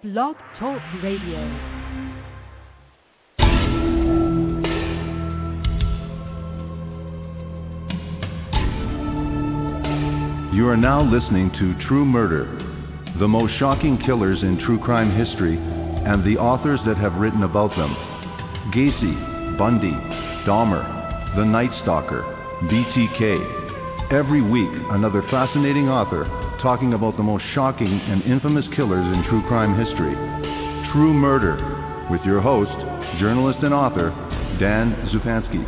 Blog Talk Radio. You are now listening to True Murder, the most shocking killers in true crime history, and the authors that have written about them. Gacy, Bundy, Dahmer, The Night Stalker, BTK. Every week, another fascinating author talking about the most shocking and infamous killers in true crime history. True Murder, with your host, journalist and author, Dan Zupansky.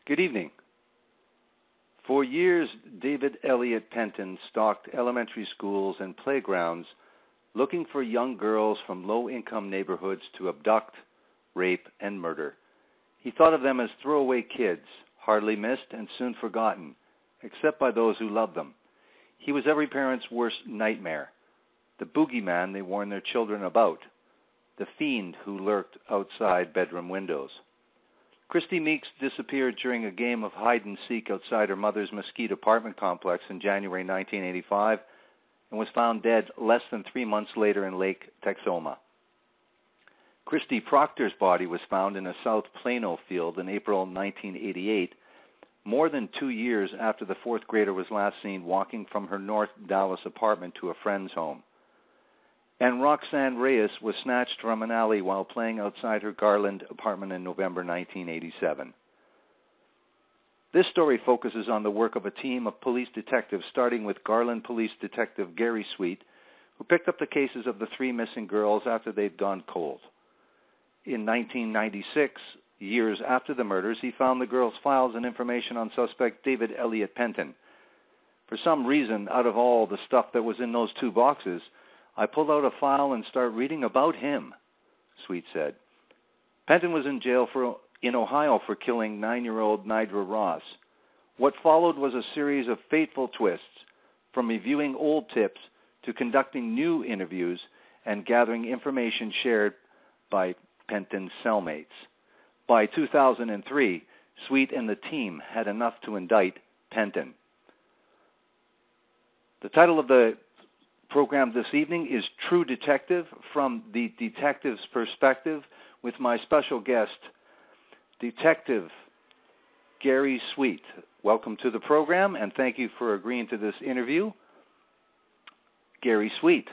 Good evening. For years, David Elliot Penton stalked elementary schools and playgrounds looking for young girls from low-income neighborhoods to abduct, rape, and murder. He thought of them as throwaway kids, hardly missed and soon forgotten, except by those who loved them. He was every parent's worst nightmare, the boogeyman they warned their children about, the fiend who lurked outside bedroom windows. Christi Meeks disappeared during a game of hide-and-seek outside her mother's Mesquite apartment complex in January 1985 and was found dead less than 3 months later in Lake Texoma. Christie Proctor's body was found in a South Plano field in April 1988, more than 2 years after the fourth grader was last seen walking from her North Dallas apartment to a friend's home. And Roxann Reyes was snatched from an alley while playing outside her Garland apartment in November 1987. This story focuses on the work of a team of police detectives, starting with Garland Police Detective Gary Sweet, who picked up the cases of the 3 missing girls after they'd gone cold. In 1996, years after the murders, he found the girls' files and information on suspect David Elliot Penton. For some reason, out of all the stuff that was in those 2 boxes, I pulled out a file and started reading about him, Sweet said. Penton was in jail in Ohio for killing 9-year-old Nidra Ross. What followed was a series of fateful twists, from reviewing old tips to conducting new interviews and gathering information shared by Penton's cellmates. By 2003, Sweet and the team had enough to indict Penton. The title of the program this evening is True Detective, from the detective's perspective, with my special guest, Detective Gary Sweet. Welcome to the program, and thank you for agreeing to this interview. Gary Sweet.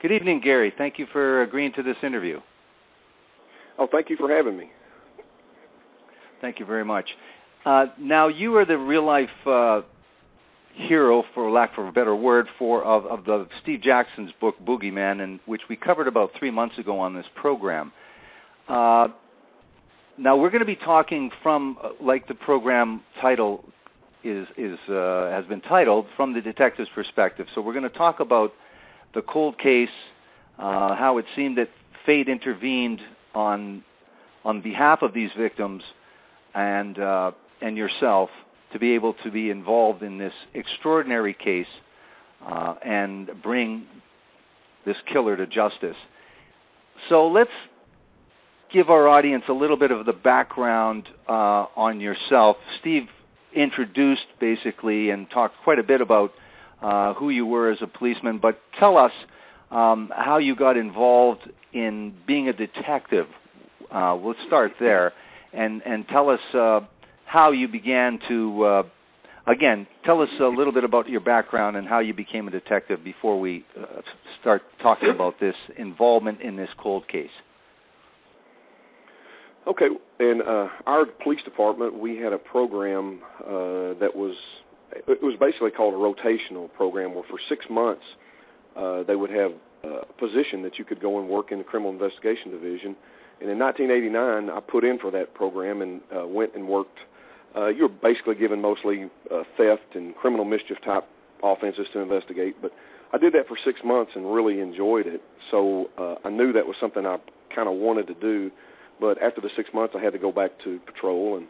Good evening, Gary. Thank you for agreeing to this interview. Oh, thank you for having me. Thank you very much. Now, you are the real-life hero, for lack of a better word, of the Steve Jackson's book, BOGEYMAN, and which we covered about 3 months ago on this program. Now, we're going to be talking from, like the program title has been titled, from the detective's perspective. So we're going to talk about the cold case, how it seemed that fate intervened on behalf of these victims and yourself to be able to be involved in this extraordinary case and bring this killer to justice. So let's give our audience a little bit of the background on yourself. Steve introduced basically and talked quite a bit about who you were as a policeman, but tell us how you got involved in being a detective. Let's start there, and tell us how you began to, tell us a little bit about your background and how you became a detective before we start talking about this involvement in this cold case. Okay, in our police department, we had a program that was basically called a rotational program, where for 6 months they would have a position that you could go and work in the criminal investigation division. And in 1989, I put in for that program and went and worked. You were basically given mostly theft and criminal mischief type offenses to investigate, but I did that for 6 months and really enjoyed it. So I knew that was something I kind of wanted to do, but after the 6 months, I had to go back to patrol, and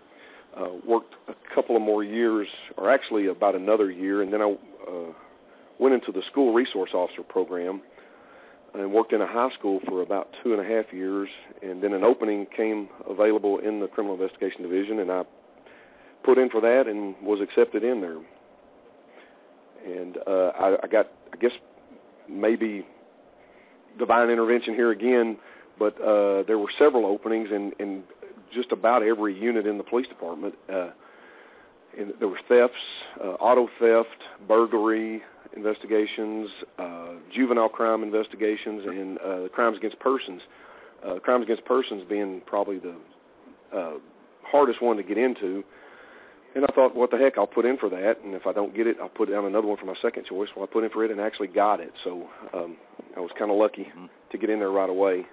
worked a couple of more years, or actually about another year, and then I went into the school resource officer program and worked in a high school for about 2.5 years, and then an opening came available in the criminal investigation division, and I put in for that and was accepted in there. And I got, I guess, maybe divine intervention here again, but there were several openings in just about every unit in the police department. And there were thefts, auto theft, burglary investigations, juvenile crime investigations, and crimes against persons. Crimes against persons being probably the hardest one to get into. And I thought, what the heck, I'll put in for that, and if I don't get it, I'll put down another one for my second choice. Well, I put in for it and actually got it, so I was kind of lucky to get in there right away.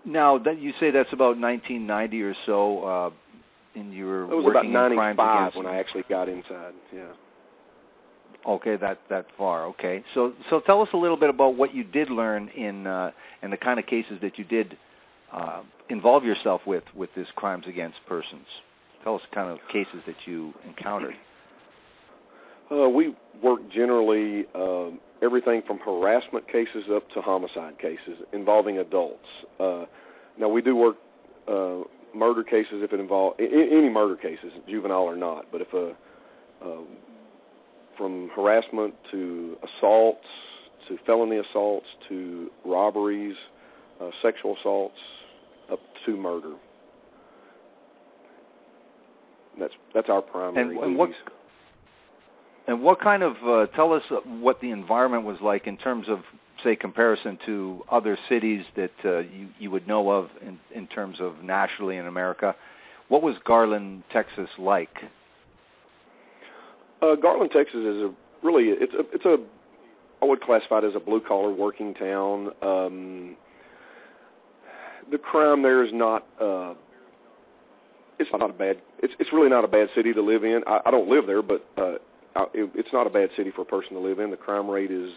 Now, that you say that's about 1990 or so, and you were working working in crimes against... It was about 95 when I actually got inside, yeah. Okay, that far, okay. So tell us a little bit about what you did learn in the kind of cases that you did involve yourself with this crimes against persons. Tell us the kind of cases that you encountered. We work generally everything from harassment cases up to homicide cases involving adults. Now, we do work murder cases if it involves any murder cases, juvenile or not. But if from harassment to assaults to felony assaults to robberies, sexual assaults, up to murder. That's our primary duties. And what kind of, tell us what the environment was like in terms of, say, comparison to other cities that you would know of in terms of nationally in America. What was Garland, Texas like? Garland, Texas is I would classify it as a blue-collar working town. The crime there is not, it's not a bad, it's really not a bad city to live in. I don't live there, but it's not a bad city for a person to live in. The crime rate is,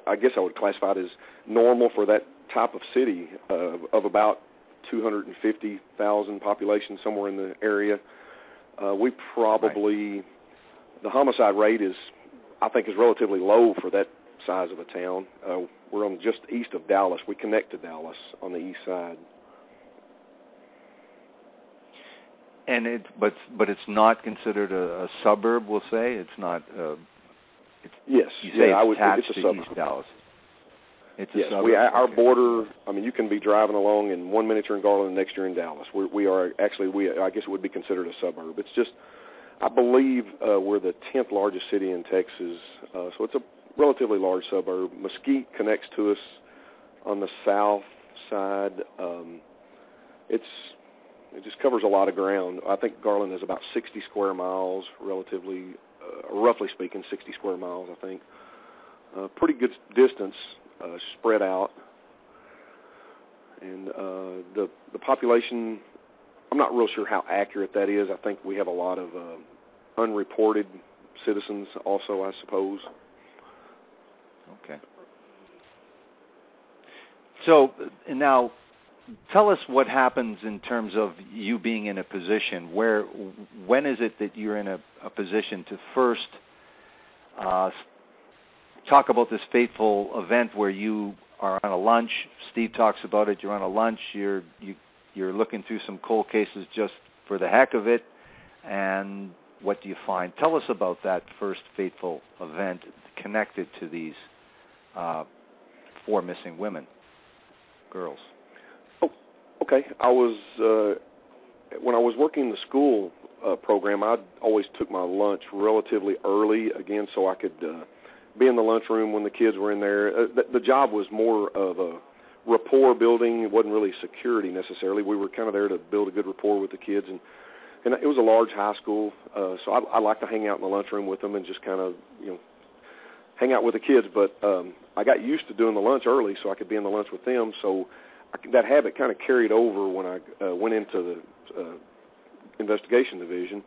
I guess I would classify it as normal for that type of city of about 250,000 population, somewhere in the area. We probably, the homicide rate is, I think, is relatively low for that size of a town. We're on just east of Dallas. We connect to Dallas on the east side. And but it's not considered a suburb, we'll say. It's not. Yes, you say it's a suburb. East Dallas. It's yes, a suburb. Our border. I mean, you can be driving along, and 1 minute you're in Garland, and the next you're in Dallas. We are actually. I guess it would be considered a suburb. It's just, I believe we're the 10th largest city in Texas, so it's a relatively large suburb. Mesquite connects to us on the south side. It just covers a lot of ground. I think Garland is about 60 square miles, relatively, roughly speaking, 60 square miles, I think. Pretty good distance, spread out. And the population, I'm not real sure how accurate that is. I think we have a lot of unreported citizens also, I suppose. Okay. So now, tell us what happens in terms of you being in a position where, when is it that you're in a position to first talk about this fateful event where you are on a lunch? Steve talks about it. You're on a lunch. You're looking through some cold cases just for the heck of it, and what do you find? Tell us about that first fateful event connected to these 4 missing women, girls. Okay, I was when I was working the school program, I always took my lunch relatively early, again, so I could be in the lunchroom when the kids were in there. The job was more of a rapport building. It wasn't really security necessarily. We were kind of there to build a good rapport with the kids, and it was a large high school, so I like to hang out in the lunchroom with them and just kind of, hang out with the kids. But I got used to doing the lunch early so I could be in the lunch with them, so that habit kind of carried over when I went into the investigation division.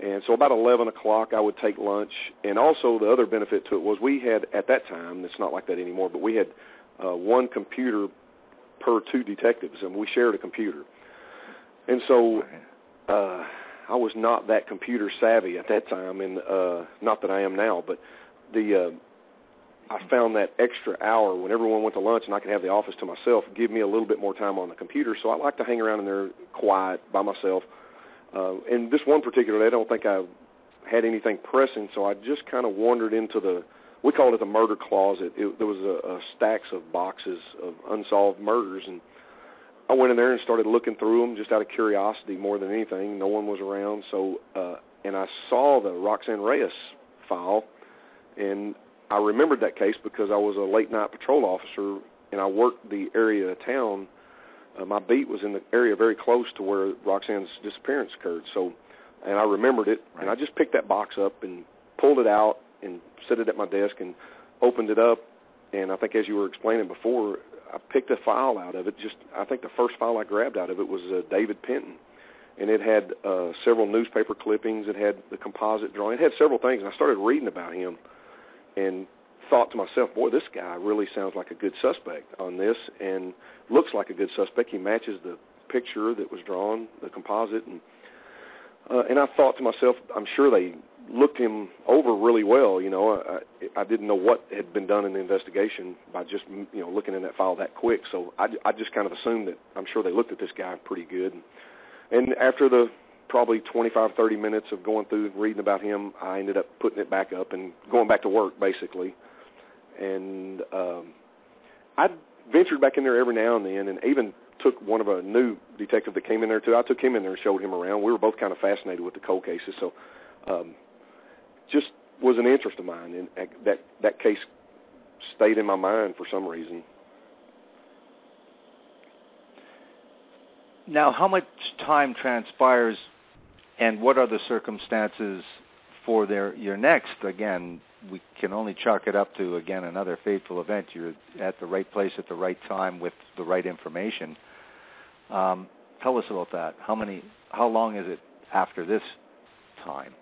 And so about 11 o'clock I would take lunch. And also the other benefit to it was we had, at that time, it's not like that anymore, but we had one computer per two detectives, and we shared a computer. And so I was not that computer savvy at that time, and not that I am now, but I found that extra hour when everyone went to lunch and I could have the office to myself give me a little bit more time on the computer. So I like to hang around in there quiet by myself. And this one particular day, I don't think I had anything pressing, so I just kind of wandered into we called it the murder closet. There was a stacks of boxes of unsolved murders, and I went in there and started looking through them just out of curiosity more than anything. No one was around, so and I saw the Roxann Reyes file, and I remembered that case because I was a late-night patrol officer, and I worked the area of town. My beat was in the area very close to where Roxann's disappearance occurred, and I remembered it, and I just picked that box up and pulled it out and set it at my desk and opened it up, and I think as you were explaining before, I picked a file out of it. I think the first file I grabbed out of it was David Penton, and it had several newspaper clippings. It had the composite drawing. It had several things, and I started reading about him and thought to myself, boy, this guy really sounds like a good suspect on this and looks like a good suspect. He matches the picture that was drawn, the composite, and I thought to myself, I'm sure they looked him over really well. You know, I didn't know what had been done in the investigation by just, you know, looking in that file that quick. So I just kind of assumed that I'm sure they looked at this guy pretty good. And after the probably 25, 30 minutes of going through and reading about him, I ended up putting it back up and going back to work, basically. And I ventured back in there every now and then and even took one of a new detective that came in there, too. I took him in there and showed him around. We were both kind of fascinated with the cold cases, so just was an interest of mine, and that case stayed in my mind for some reason. Now, how much time transpires, and what are the circumstances for your next? Again, we can only chalk it up to, again, another fateful event. You're at the right place at the right time with the right information. Tell us about that. How long is it after this time?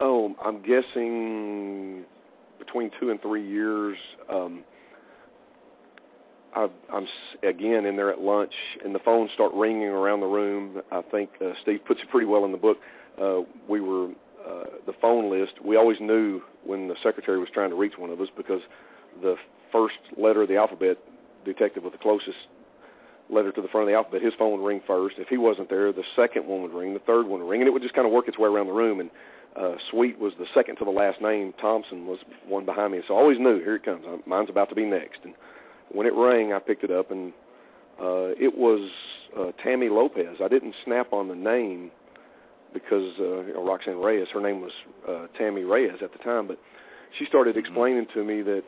Oh, I'm guessing between 2 and 3 years. I'm again in there at lunch, and the phones start ringing around the room. I think Steve puts it pretty well in the book. We were the phone list. We always knew when the secretary was trying to reach one of us because the first letter of the alphabet, detective with the closest letter to the front of the alphabet, his phone would ring first. If he wasn't there, the second one would ring, the third one would ring, and it would just kind of work its way around the room. And Sweet was the second to the last name. Thompson was one behind me. So I always knew, here it comes. Mine's about to be next. And when it rang, I picked it up, and it was Tammy Lopez. I didn't snap on the name because Roxann Reyes, her name was Tammy Reyes at the time, but she started explaining to me that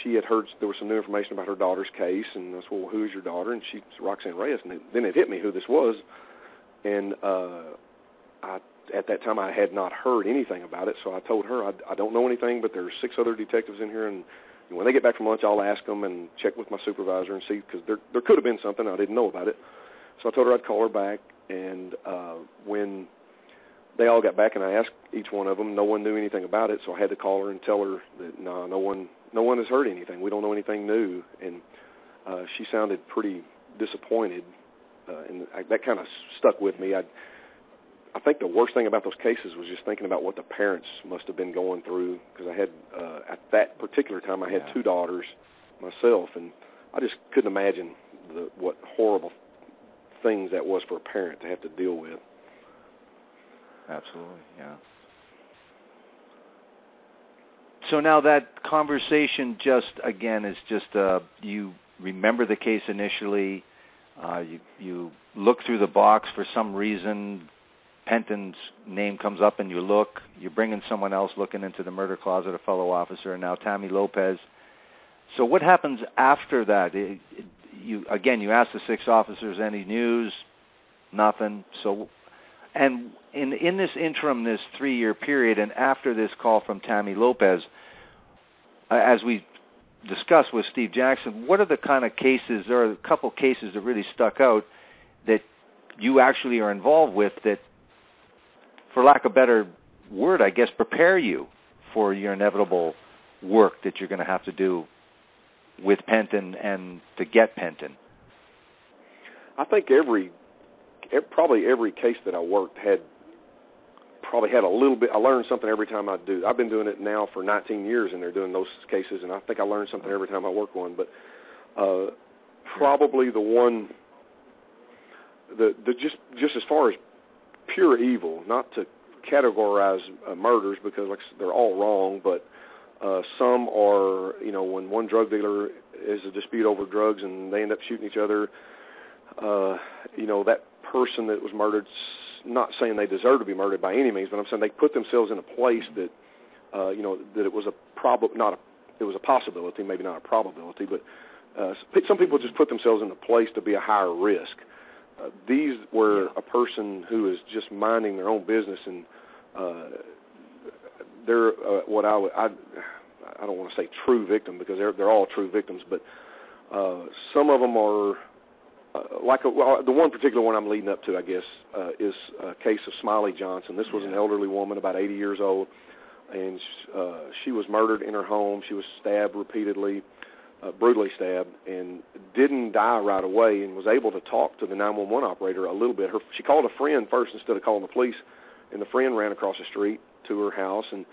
she had heard there was some new information about her daughter's case, and I said, well, who is your daughter? And she's Roxann Reyes. And then it hit me who this was, and at that time I had not heard anything about it, so I told her, I don't know anything, but there's 6 other detectives in here, and when they get back from lunch, I'll ask them and check with my supervisor and see, because there could have been something. I didn't know about it. So I told her I'd call her back, and when they all got back and I asked each one of them, no one knew anything about it, so I had to call her and tell her that, no one has heard anything. We don't know anything new. And she sounded pretty disappointed, and that kind of stuck with me. I think the worst thing about those cases was just thinking about what the parents must have been going through, because I had, at that particular time, I had 2 daughters myself, and I just couldn't imagine what horrible things that was for a parent to have to deal with. Absolutely, yeah. So now that conversation you remember the case initially, you look through the box for some reason, Penton's name comes up and you bring in someone else looking into the murder closet, a fellow officer, and now Tammy Lopez. So what happens after that? You ask the 6 officers, any news? Nothing. So, and in this interim, this 3-year period, and after this call from Tammy Lopez, as we discussed with Steve Jackson, what are the kind of cases, there are a couple cases that really stuck out that you actually are involved with that, for lack of a better word, I guess, prepare you for your inevitable work that you're going to have to do with Penton and to get Penton? I think probably every case that I worked had a little bit. I learned something every time I do. I've been doing it now for 19 years, and they're doing those cases, and I think I learned something every time I work one. But probably the one, just as far as pure evil, not to categorize murders because they're all wrong, but some are, when one drug dealer is a dispute over drugs and they end up shooting each other, that person that was murdered, not saying they deserve to be murdered by any means, but I'm saying they put themselves in a place that, that it was it was a possibility, maybe not a probability, but some people just put themselves in a place to be a higher risk. These were a person who is just minding their own business, and they're what I don't want to say true victim because they're all true victims, but some of them are the one particular one I'm leading up to, I guess, is a case of Smiley Johnson. This was an elderly woman, about 80 years old, and she was murdered in her home. She was stabbed repeatedly, brutally stabbed, and didn't die right away, and was able to talk to the 911 operator a little bit. She called a friend first instead of calling the police, and the friend ran across the street to her house, and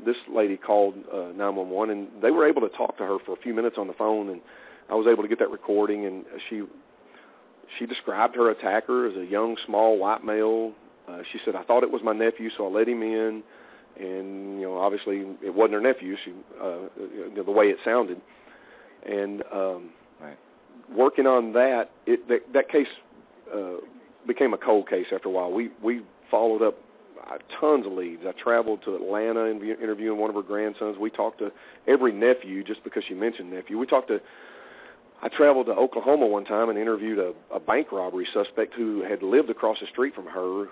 this lady called 911, and they were able to talk to her for a few minutes on the phone, and I was able to get that recording, and she described her attacker as a young, small, white male. She said, I thought it was my nephew, so I let him in, and, obviously it wasn't her nephew, the way it sounded. And working on that, that case became a cold case after a while. We followed up tons of leads. I traveled to Atlanta interviewing one of her grandsons. We talked to every nephew just because she mentioned nephew. I traveled to Oklahoma one time and interviewed a bank robbery suspect who had lived across the street from her.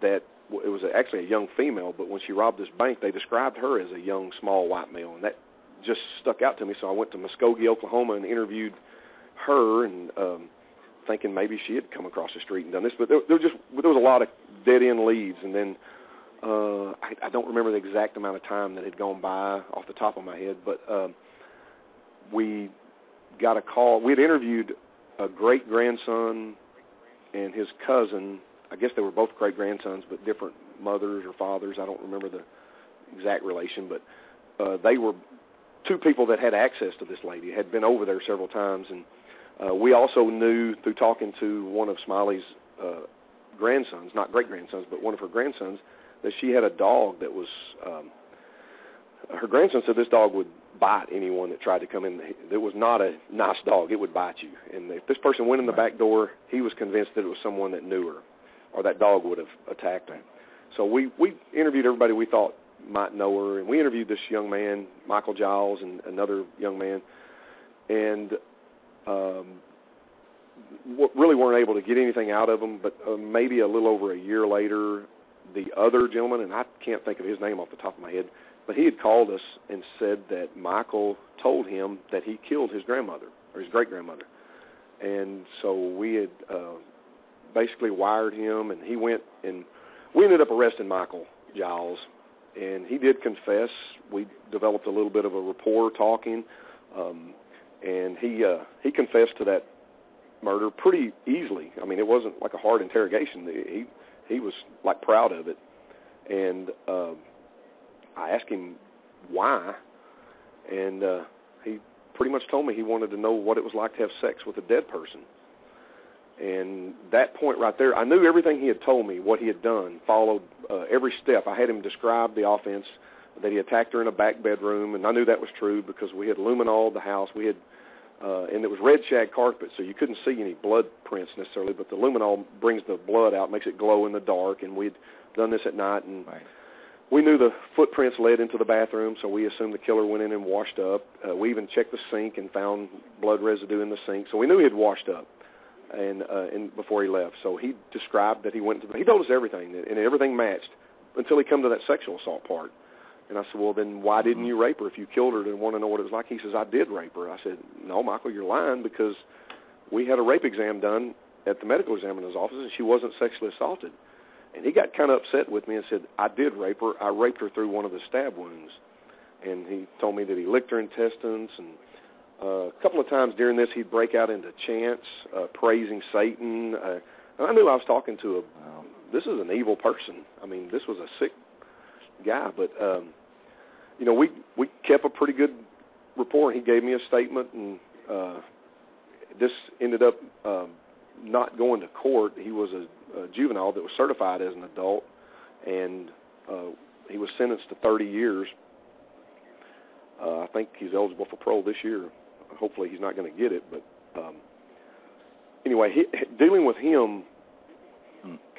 It was actually a young female, but when she robbed this bank, they described her as a young, small white male, and that just stuck out to me. So I went to Mesquite, Oklahoma, and interviewed her, and thinking maybe she had come across the street and done this. But there was a lot of dead-end leads, and then I don't remember the exact amount of time that had gone by off the top of my head, but we got a call. We had interviewed a great-grandson and his cousin. I guess they were both great-grandsons, but different mothers or fathers. I don't remember the exact relation, but they were two people that had access to this lady, had been over there several times, and we also knew through talking to one of Smiley's grandsons, not great-grandsons, but one of her grandsons, that she had a dog that was, her grandson said this dog would bite anyone that tried to come in. It was not a nice dog. It would bite you. And if this person went in the back door, he was convinced that it was someone that knew her, or that dog would have attacked her. So we interviewed everybody we thought might know her, and we interviewed this young man, Michael Giles, and another young man, and really weren't able to get anything out of them, but maybe a little over a year later, the other gentleman, and I can't think of his name off the top of my head, but he had called us and said that Michael told him that he killed his grandmother, or his great-grandmother. And so we had basically wired him, and he went, and we ended up arresting Michael Giles, and he did confess. We developed a little bit of a rapport talking, and he confessed to that murder pretty easily. I mean, it wasn't like a hard interrogation. He was, like, proud of it. And I asked him why, and he pretty much told me he wanted to know what it was like to have sex with a dead person. And that point right there, I knew everything he had told me, what he had done, followed every step. I had him describe the offense, that he attacked her in a back bedroom, and I knew that was true because we had luminol the house. We had, and it was red shag carpet, so you couldn't see any blood prints necessarily, but the luminol brings the blood out, makes it glow in the dark, and we'd done this at night, and we knew the footprints led into the bathroom, so we assumed the killer went in and washed up. We even checked the sink and found blood residue in the sink, so we knew he had washed up and before he left. So he described that he went to he told us everything, and everything matched until he come to that sexual assault part. And I said, well, then why didn't you rape her if you killed her and want to know what it was like? He says, I did rape her. I said, no, Michael, you're lying because we had a rape exam done at the medical examiner's office, and she wasn't sexually assaulted. And he got kind of upset with me and said, I did rape her. I raped her through one of the stab wounds. And he told me that he licked her intestines and A couple of times during this, he'd break out into chants, praising Satan. And I knew I was talking to this is an evil person. I mean, this was a sick guy. But, we kept a pretty good rapport. He gave me a statement, and this ended up not going to court. He was a juvenile that was certified as an adult, and he was sentenced to 30 years. I think he's eligible for parole this year. Hopefully he's not going to get it. But anyway, dealing with him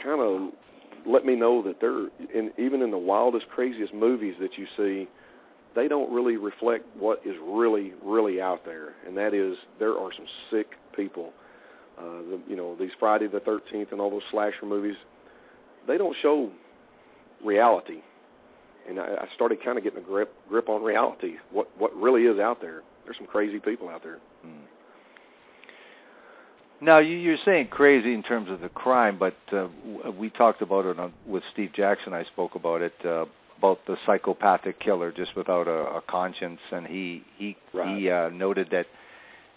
kind of let me know that even in the wildest, craziest movies that you see, they don't really reflect what is really, really out there. And that is, there are some sick people. These Friday the 13th and all those slasher movies, they don't show reality. And I started kind of getting a grip on reality, what really is out there. There's some crazy people out there. Now, you're saying crazy in terms of the crime, but we talked about it with Steve Jackson. I spoke about it, about the psychopathic killer just without a conscience, and he noted that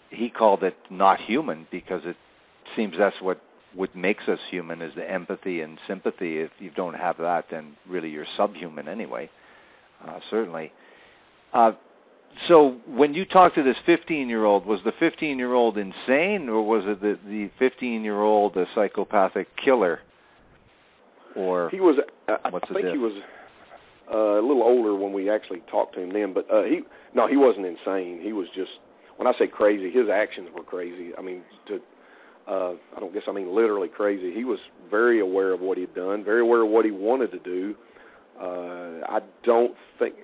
he called it not human because it seems that's what makes us human is the empathy and sympathy. If you don't have that, then really you're subhuman anyway, certainly. So when you talked to this 15-year-old, was the 15-year-old insane, or was it the 15-year-old a psychopathic killer? Or he was. I think he was a little older when we actually talked to him then. But he wasn't insane. He was just, when I say crazy, his actions were crazy. I mean, I mean literally crazy. He was very aware of what he'd done, very aware of what he wanted to do. I don't think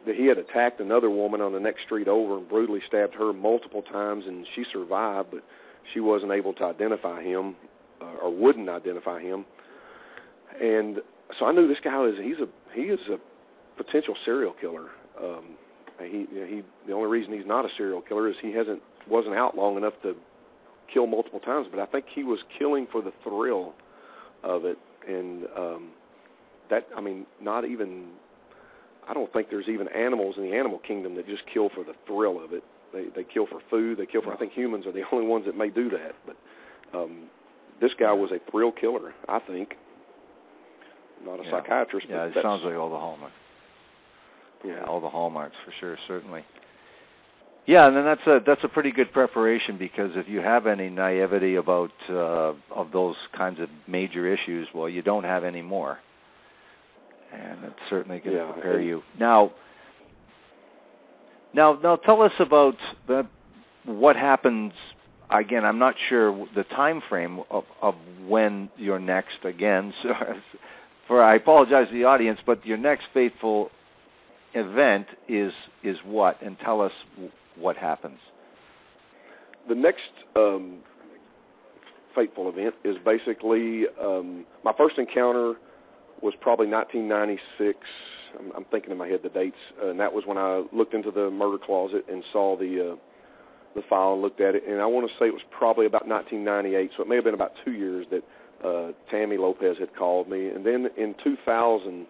that he had attacked another woman on the next street over and brutally stabbed her multiple times, and she survived, but she wasn't able to identify him or wouldn't identify him. And so I knew this guy he is a potential serial killer. The only reason he's not a serial killer is he wasn't out long enough to kill multiple times, but I think he was killing for the thrill of it, and I don't think there's even animals in the animal kingdom that just kill for the thrill of it. They kill for food. They kill for. I think humans are the only ones that may do that. But this guy was a thrill killer, I think. Not a psychiatrist. Yeah, but it sounds like all the hallmarks. Yeah, all the hallmarks for sure, certainly. Yeah, and then that's a pretty good preparation, because if you have any naivety about of those kinds of major issues, well, you don't have any more. And it's certainly going to prepare you. Now, tell us about what happens. Again, I'm not sure the time frame of when your next. Again, I apologize to the audience, but your next fateful event is what? And tell us what happens. The next fateful event is basically my first encounter. Was probably 1996. I'm thinking in my head the dates, and that was when I looked into the murder closet and saw the file and looked at it. And I want to say it was probably about 1998, so it may have been about 2 years that Tammy Lopez had called me. And then in 2000, and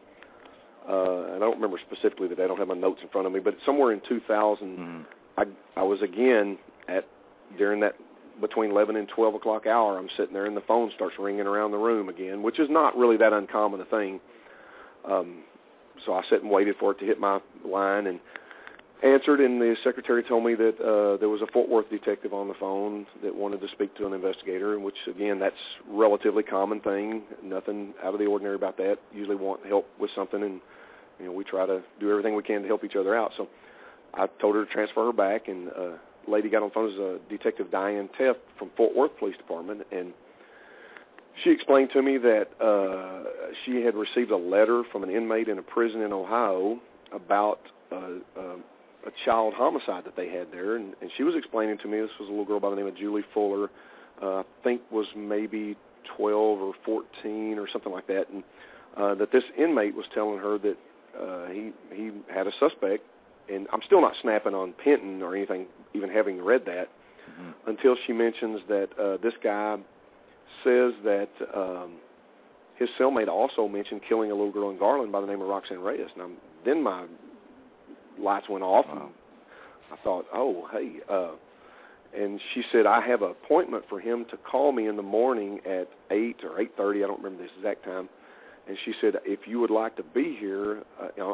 I don't remember specifically the date. I don't have my notes in front of me, but somewhere in 2000, I was again during that between 11 and 12 o'clock hour, I'm sitting there and the phone starts ringing around the room again, which is not really that uncommon a thing. So I sat and waited for it to hit my line and answered, and the secretary told me that there was a Fort Worth detective on the phone that wanted to speak to an investigator, which, again, that's a relatively common thing. Nothing out of the ordinary about that. Usually want help with something, and we try to do everything we can to help each other out. So I told her to transfer her back, and lady got on the phone as Detective Diane Teff from Fort Worth Police Department, and she explained to me that she had received a letter from an inmate in a prison in Ohio about a child homicide that they had there, and she was explaining to me, this was a little girl by the name of Julie Fuller, I think was maybe 12 or 14 or something like that, and that this inmate was telling her that he had a suspect. And I'm still not snapping on Penton or anything, even having read that, until she mentions that this guy says that his cellmate also mentioned killing a little girl in Garland by the name of Roxann Reyes. Now, then my lights went off. Wow. I thought, oh, hey. And she said, I have an appointment for him to call me in the morning at 8 or 8:30. I don't remember the exact time. And she said, if you would like to be here,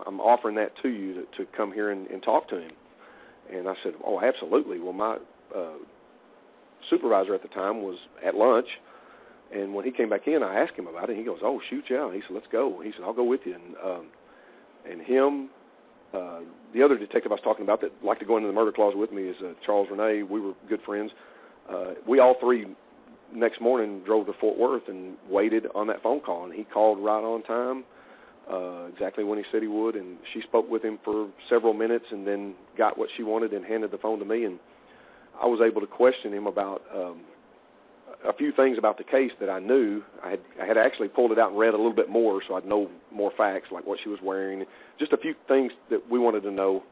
I'm offering that to you to come here and talk to him. And I said, oh, absolutely. Well, my supervisor at the time was at lunch. And when he came back in, I asked him about it. He goes, oh, shoot, yeah. He said, let's go. He said, I'll go with you. And him, the other detective I was talking about that liked to go into the murder closet with me is Charles Renee. We were good friends. We all three next morning drove to Fort Worth and waited on that phone call. And he called right on time, exactly when he said he would. And she spoke with him for several minutes and then got what she wanted and handed the phone to me. And I was able to question him about a few things about the case that I knew. I had actually pulled it out and read a little bit more so I'd know more facts, like what she was wearing, just a few things that we wanted to know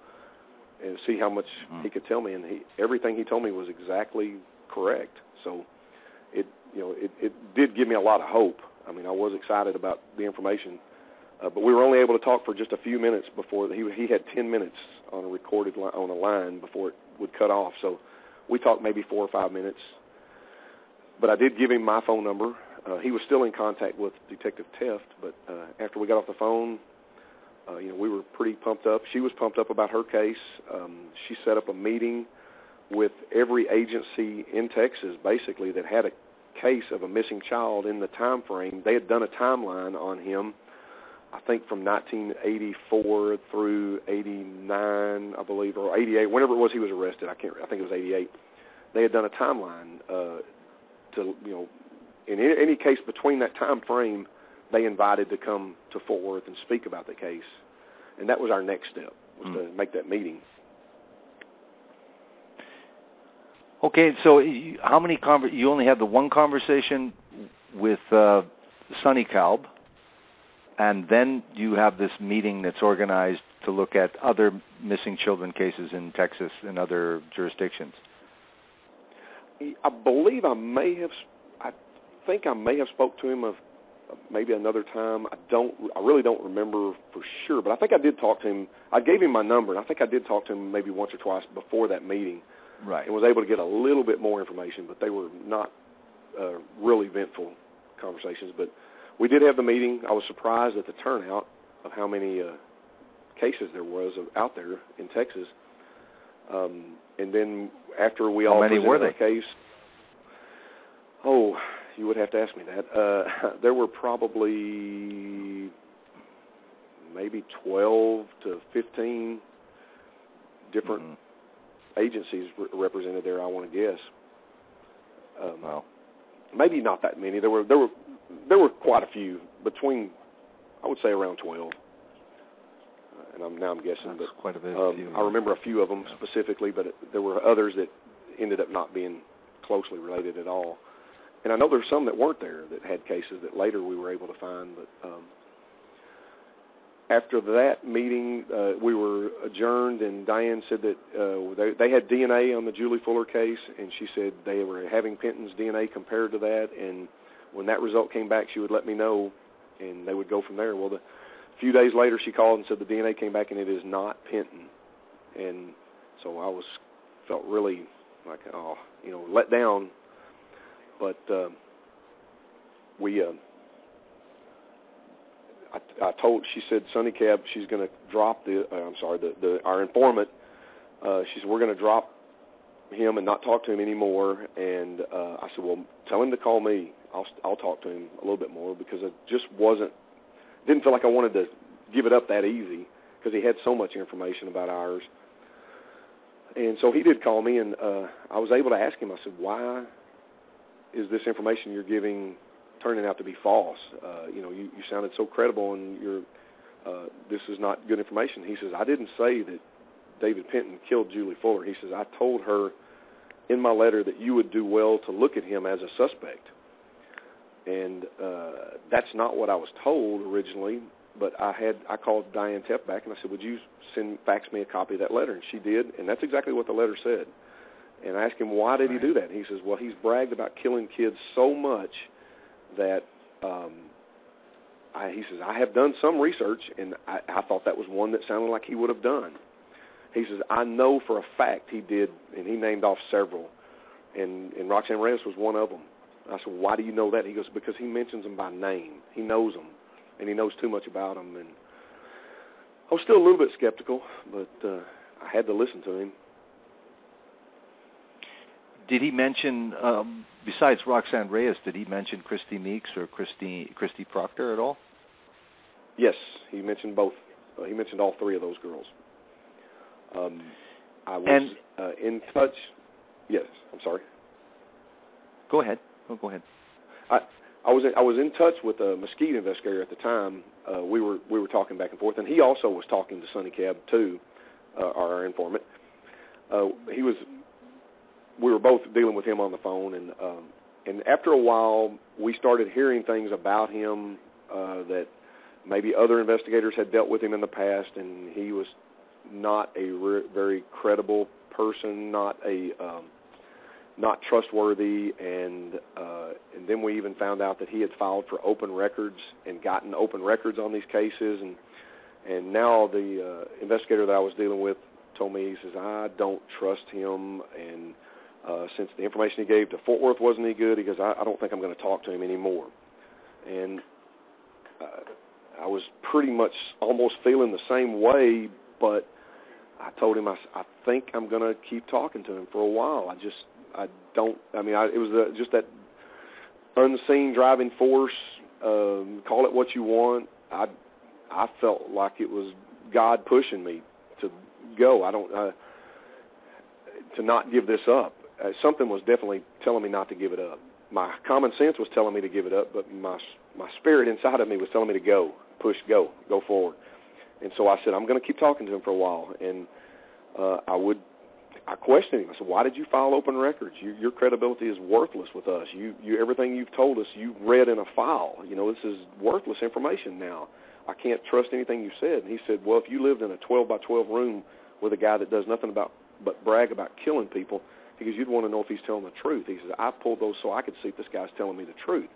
and see how much he could tell me. And everything he told me was exactly correct. So it did give me a lot of hope. I mean, I was excited about the information, but we were only able to talk for just a few minutes before he had 10 minutes on a recorded on a line before it would cut off. So we talked maybe 4 or 5 minutes. But I did give him my phone number. He was still in contact with Detective Teft, but after we got off the phone, we were pretty pumped up. She was pumped up about her case. She set up a meeting with every agency in Texas, basically, that had a case of a missing child in the time frame. They had done a timeline on him, I think from 1984 through 89, I believe, or 88, whenever it was he was arrested. I think it was 88. They had done a timeline in any case between that time frame, they invited to come to Fort Worth and speak about the case. And that was our next step, was to make that meeting. Okay, so how many you only had the one conversation with Sonny Cal, and then you have this meeting that's organized to look at other missing children cases in Texas and other jurisdictions. I believe I think I may have spoke to him maybe another time. I really don't remember for sure, but I think I did talk to him. I gave him my number, and I think I did talk to him maybe once or twice before that meeting. Right. And was able to get a little bit more information, but they were not really eventful conversations. But we did have the meeting. I was surprised at the turnout of how many cases there was out there in Texas. And then after we all presented our case, you would have to ask me that. There were probably maybe 12 to 15 different agencies represented there, I want to guess. Wow. Maybe not that many. There were quite a few, between, I would say, around 12. And I'm guessing, that's quite a bit. I remember a few of them specifically, but there were others that ended up not being closely related at all. And I know there's some that weren't there that had cases that later we were able to find. But after that meeting, we were adjourned, and Diane said that they had DNA on the Julie Fuller case, and she said they were having Penton's DNA compared to that, and when that result came back, she would let me know, and they would go from there. Well, a few days later, she called and said the DNA came back, and it is not Penton. And so I felt really like, let down. But she said, Sonny Cab, she's going to drop our informant. She said, we're going to drop him and not talk to him anymore. And I said, well, tell him to call me. I'll talk to him a little bit more, because it just didn't feel like I wanted to give it up that easy, because he had so much information about ours. And so he did call me, and I was able to ask him, I said, why is this information you're giving turning out to be false? You sounded so credible, and this is not good information. He says, I didn't say that David Penton killed Julie Fuller. He says, I told her in my letter that you would do well to look at him as a suspect. And that's not what I was told originally, but I called Diane Tepp back, and I said, would you fax me a copy of that letter? And she did, and that's exactly what the letter said. And I asked him, why did he do that? And he says, well, he's bragged about killing kids so much that he says, I have done some research, and I thought that was one that sounded like he would have done. He says, I know for a fact he did, and he named off several, and Roxann Reyes was one of them. I said, why do you know that? He goes, because he mentions them by name. He knows them, and he knows too much about them. And I was still a little bit skeptical, but I had to listen to him. Did he mention, besides Roxann Reyes, did he mention Christi Meeks or Christie Proctor at all? Yes, he mentioned both. He mentioned all three of those girls. I was in touch. Yes, I'm sorry. Go ahead. Go ahead. I was in touch with a Mesquite investigator at the time. We were talking back and forth, and he also was talking to Sonny Cal too, our informant. We were both dealing with him on the phone, and after a while, we started hearing things about him that maybe other investigators had dealt with him in the past, and he was not a very credible person, not trustworthy, and then we even found out that he had filed for open records and gotten open records on these cases, and now the investigator that I was dealing with told me, he says, I don't trust him, and since the information he gave to Fort Worth wasn't any good, he goes, I don't think I'm going to talk to him anymore. And I was pretty much almost feeling the same way, but I told him, I think I'm going to keep talking to him for a while. It was just that unseen driving force, call it what you want. I felt like it was God pushing me to go. To not give this up. Something was definitely telling me not to give it up. My common sense was telling me to give it up, but my spirit inside of me was telling me to go, push, go forward. And so I said, I'm going to keep talking to him for a while. And I questioned him. I said, why did you file open records? Your credibility is worthless with us. You everything you've told us, you read in a file. This is worthless information now. I can't trust anything you said. And he said, well, if you lived in a 12 by 12 room with a guy that does nothing but brag about killing people, he goes, you'd want to know if he's telling the truth. He says, I pulled those so I could see if this guy's telling me the truth.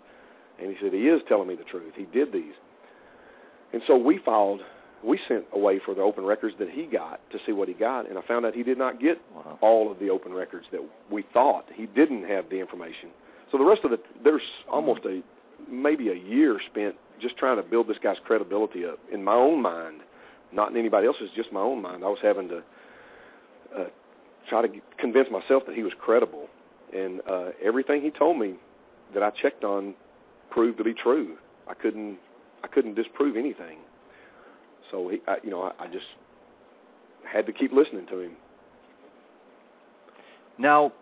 And he said, he is telling me the truth. He did these. And so we sent away for the open records that he got to see what he got, and I found out he did not get all of the open records that we thought. He didn't have the information. So the rest of there's almost maybe a year spent just trying to build this guy's credibility up in my own mind, not in anybody else's, just my own mind. I was having to try to convince myself that he was credible, and everything he told me that I checked on proved to be true. I couldn't disprove anything. So I just had to keep listening to him. Now,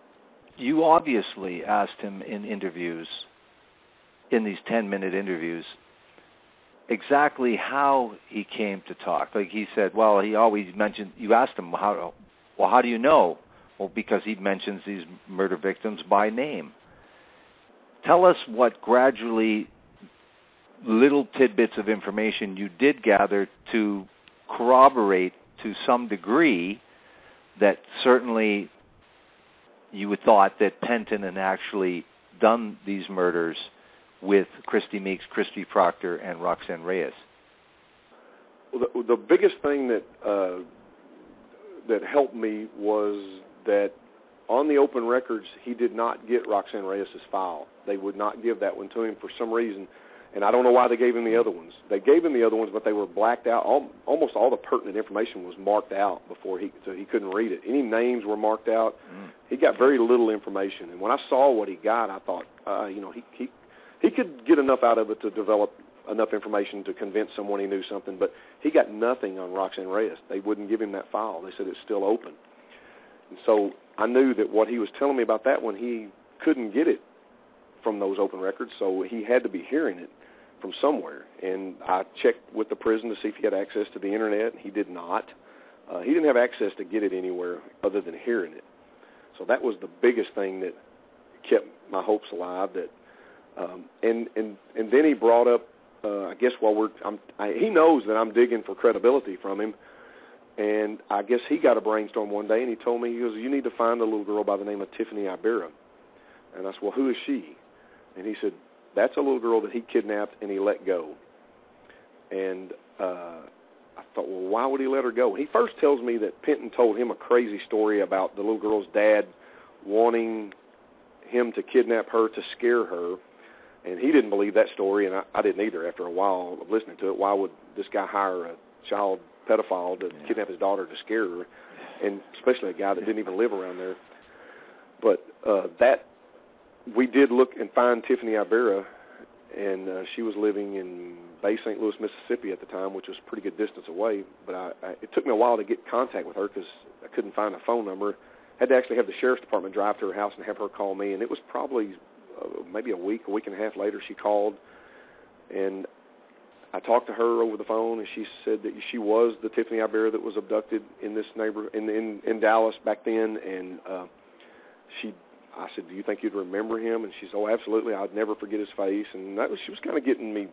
you obviously asked him in these 10-minute interviews, exactly how he came to talk. Like he said, well, he always mentioned, you asked him, how do you know? Well, because he mentions these murder victims by name. Tell us what gradually little tidbits of information you did gather to corroborate to some degree that certainly you would thought that Penton had actually done these murders with Christi Meeks, Christie Proctor, and Roxann Reyes. Well, the biggest thing that helped me was that on the open records, he did not get Roxann Reyes' file. They would not give that one to him for some reason, and I don't know why they gave him the other ones. They gave him the other ones, but they were blacked out. Almost all the pertinent information was marked out so he couldn't read it. Any names were marked out. He got very little information, and when I saw what he got, I thought, he could get enough out of it to develop enough information to convince someone he knew something, but he got nothing on Roxann Reyes. They wouldn't give him that file. They said it's still open. And so I knew that what he was telling me about that one, he couldn't get it from those open records, so he had to be hearing it from somewhere. And I checked with the prison to see if he had access to the Internet. He did not. He didn't have access to get it anywhere other than hearing it. So that was the biggest thing that kept my hopes alive. And then he brought up, I guess he knows that I'm digging for credibility from him, and I guess he got a brainstorm one day, and he told me, he goes, you need to find a little girl by the name of Tiffany Ibera. And I said, well, who is she? And he said, that's a little girl that he kidnapped and he let go. And I thought, well, why would he let her go? He first tells me that Penton told him a crazy story about the little girl's dad wanting him to kidnap her to scare her, and he didn't believe that story, and I didn't either after a while of listening to it. Why would this guy hire a child pedophile to kidnap his daughter to scare her, and especially a guy that didn't even live around there? But that we did look and find Tiffany Ibarra, and she was living in Bay St. Louis, Mississippi at the time, which was a pretty good distance away. But it took me a while to get contact with her because I couldn't find a phone number. Had to actually have the sheriff's department drive to her house and have her call me, and it was probably maybe a week and a half later she called, and I talked to her over the phone, and she said that she was the Tiffany Ibarra that was abducted in this in Dallas back then, and I said, do you think you'd remember him? And she said, oh, absolutely, I'd never forget his face. And she was kind of getting me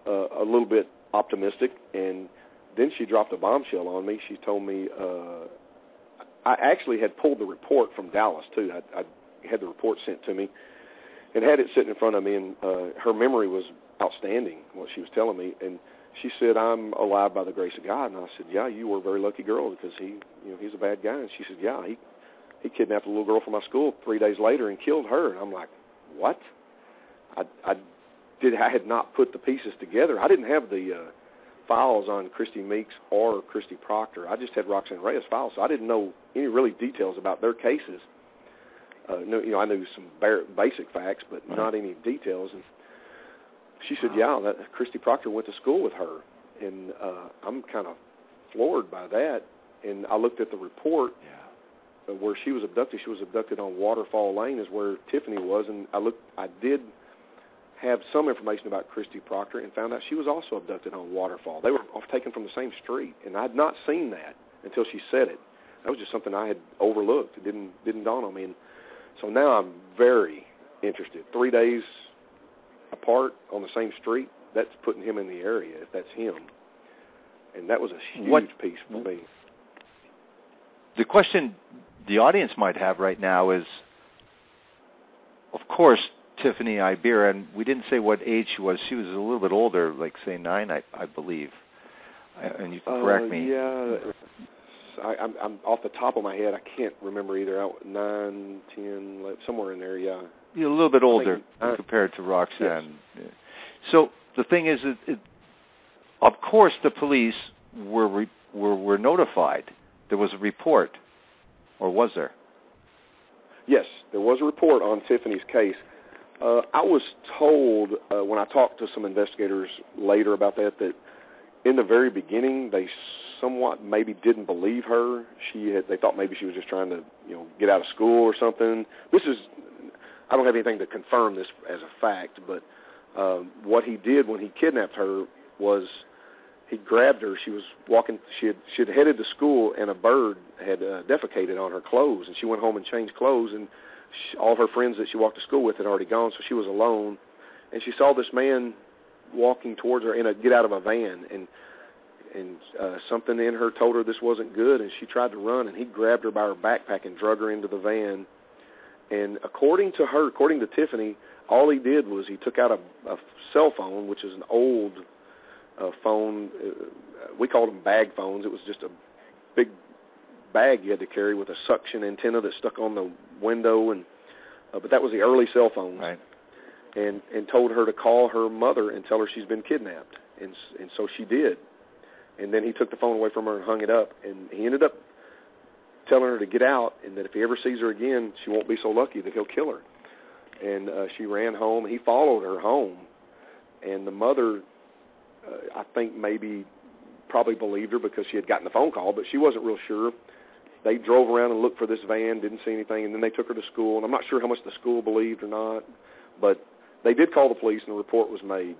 a little bit optimistic. And then she dropped a bombshell on me. She told me I actually had pulled the report from Dallas, too. I had the report sent to me and had it sitting in front of me, and her memory was outstanding, what she was telling me. And she said, I'm alive by the grace of God. And I said, yeah, you were a very lucky girl because he's a bad guy. And she said, yeah, he kidnapped a little girl from my school 3 days later and killed her. And I'm like, what? I had not put the pieces together. I didn't have the files on Christi Meeks or Christie Proctor. I just had Roxann Reyes files, so I didn't know any really details about their cases. I knew some basic facts, but not any details. And she said, yeah, that Christie Proctor went to school with her. And I'm kind of floored by that. And I looked at the report. Yeah. Where she was abducted. She was abducted on Waterfall Lane is where Tiffany was, and I did have some information about Christie Proctor and found out she was also abducted on Waterfall. They were taken from the same street, and I had not seen that until she said it. That was just something I had overlooked. It didn't dawn on me, and so now I'm very interested. 3 days apart on the same street, that's putting him in the area, if that's him, and that was a huge piece for me. The question the audience might have right now is, of course, Tiffany Ibarra, and we didn't say what age she was. She was a little bit older, like, say, 9, I believe. And you can correct me. Yeah, I'm off the top of my head. I can't remember either. 9, 10, somewhere in there, yeah. You're a little bit older compared to Roxann. Yes. So the thing is, of course, the police were notified. There was a report. Or was there? Yes, there was a report on Tiffany's case. I was told when I talked to some investigators later about that in the very beginning they somewhat maybe didn't believe her. They thought maybe she was just trying to get out of school or something. I don't have anything to confirm this as a fact, but what he did when he kidnapped her was he grabbed her. She was walking. She had headed to school, and a bird had defecated on her clothes. And she went home and changed clothes. And all of her friends that she walked to school with had already gone, so she was alone. And she saw this man walking towards her in a get out of a van, and something in her told her this wasn't good. And she tried to run, and he grabbed her by her backpack and drug her into the van. And according to Tiffany, all he did was he took out a cell phone, which is an old phone. We called them bag phones. It was just a big bag you had to carry with a suction antenna that stuck on the window, and but that was the early cell phones. Right. And told her to call her mother and tell her she's been kidnapped, and so she did. And then he took the phone away from her and hung it up, and he ended up telling her to get out, and that if he ever sees her again, she won't be so lucky that he'll kill her. And she ran home. He followed her home, and the mother, I think probably believed her because she had gotten the phone call, but she wasn't real sure. They drove around and looked for this van, didn't see anything, and then they took her to school. And I'm not sure how much the school believed or not, but they did call the police, and a report was made.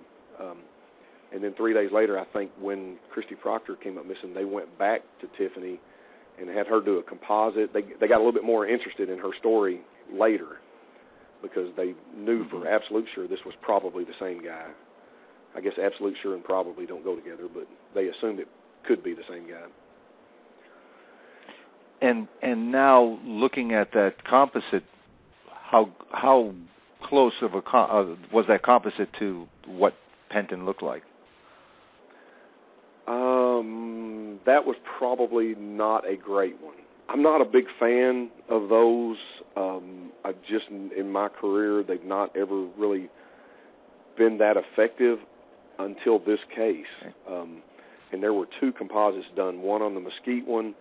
And then 3 days later, I think, when Christie Proctor came up missing, they went back to Tiffany and had her do a composite. They got a little bit more interested in her story later because they knew for absolute sure this was probably the same guy. I guess absolute sure and probably don't go together, but they assumed it could be the same guy. And now looking at that composite, how close of was that composite to what Penton looked like? That was probably not a great one. I'm not a big fan of those. I just, in my career, they've not ever really been that effective until this case. And there were 2 composites done, one on the Mesquite one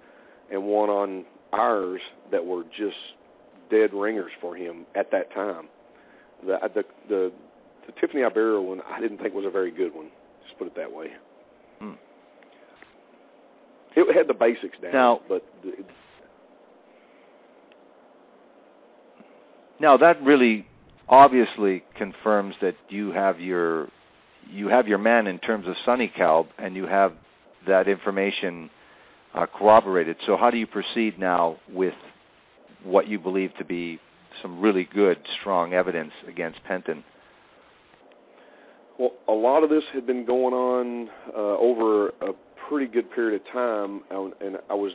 and one on ours, that were just dead ringers for him at that time. The Tiffany Iberia one, I didn't think was a very good one. Just put it that way. It had the basics down, Now that really obviously confirms that you have your man in terms of Sonny Cal, and you have that information corroborated. So how do you proceed now with what you believe to be some really good, strong evidence against Penton? Well, a lot of this had been going on over a pretty good period of time, and I was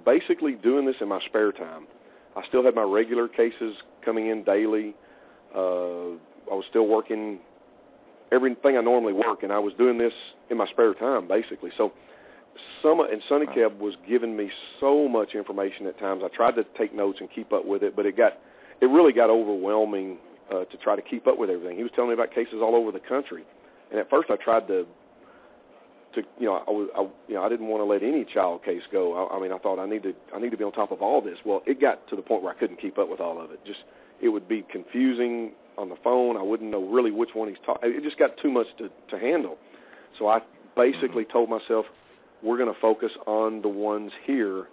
basically doing this in my spare time. I still had my regular cases coming in daily. I was still working everything I normally work, and I was doing this in my spare time, basically. So Sonny Cal was giving me so much information at times. I tried to take notes and keep up with it, but it really got overwhelming to try to keep up with everything. He was telling me about cases all over the country, and at first I tried to I didn't want to let any child case go. I thought I need to be on top of all this. Well, it got to the point where I couldn't keep up with all of it. It would be confusing on the phone. I wouldn't know really which one he's talking. It just got too much to handle. So I basically told myself, we're going to focus on the ones here,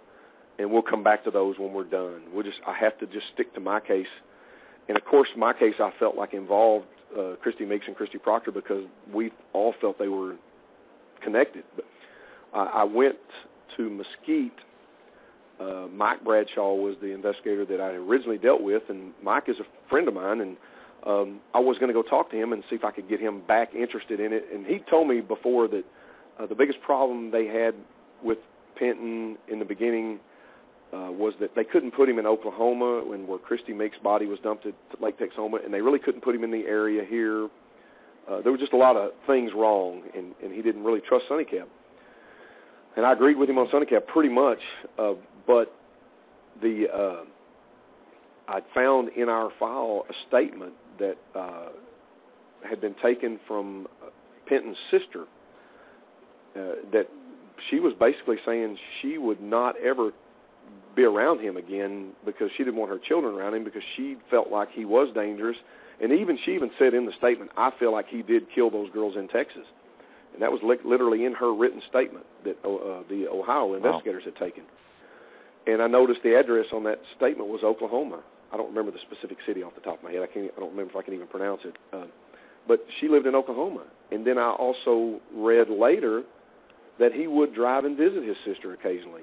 and we'll come back to those when we're done. I have to just stick to my case. And, of course, my case I felt like involved Christi Meeks and Christie Proctor because we all felt they were connected. But I went to Mesquite. Mike Bradshaw was the investigator that I originally dealt with, and Mike is a friend of mine, and I was going to go talk to him and see if I could get him back interested in it. And he told me before that the biggest problem they had with Penton in the beginning was that they couldn't put him in Oklahoma where Christi Meeks' body was dumped at Lake Texoma, and they really couldn't put him in the area here. There were just a lot of things wrong, and he didn't really trust Sonny Cal. And I agreed with him on Sonny Cal pretty much, but I found in our file a statement that had been taken from Penton's sister that she was basically saying she would not ever be around him again because she didn't want her children around him because she felt like he was dangerous. And she even said in the statement, I feel like he did kill those girls in Texas. And that was literally in her written statement that the Ohio investigators had taken. And I noticed the address on that statement was Oklahoma. I don't remember the specific city off the top of my head. I don't remember if I can even pronounce it. But she lived in Oklahoma. And then I also read later that he would drive and visit his sister occasionally.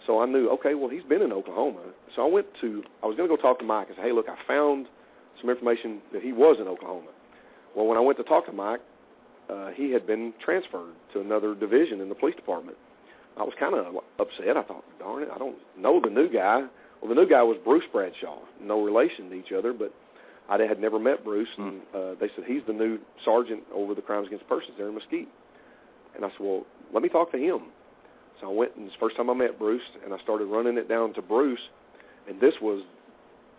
So I knew, okay, well, he's been in Oklahoma. So I was going to go talk to Mike and say, hey, look, I found some information that he was in Oklahoma. Well, when I went to talk to Mike, he had been transferred to another division in the police department. I was kind of upset. I thought, darn it, I don't know the new guy. Well, the new guy was Bruce Bradshaw, no relation to each other, but I had never met Bruce, and they said, he's the new sergeant over the crimes against persons there in Mesquite. And I said, well, let me talk to him. So I went, and it's the first time I met Bruce, and I started running it down to Bruce, and this was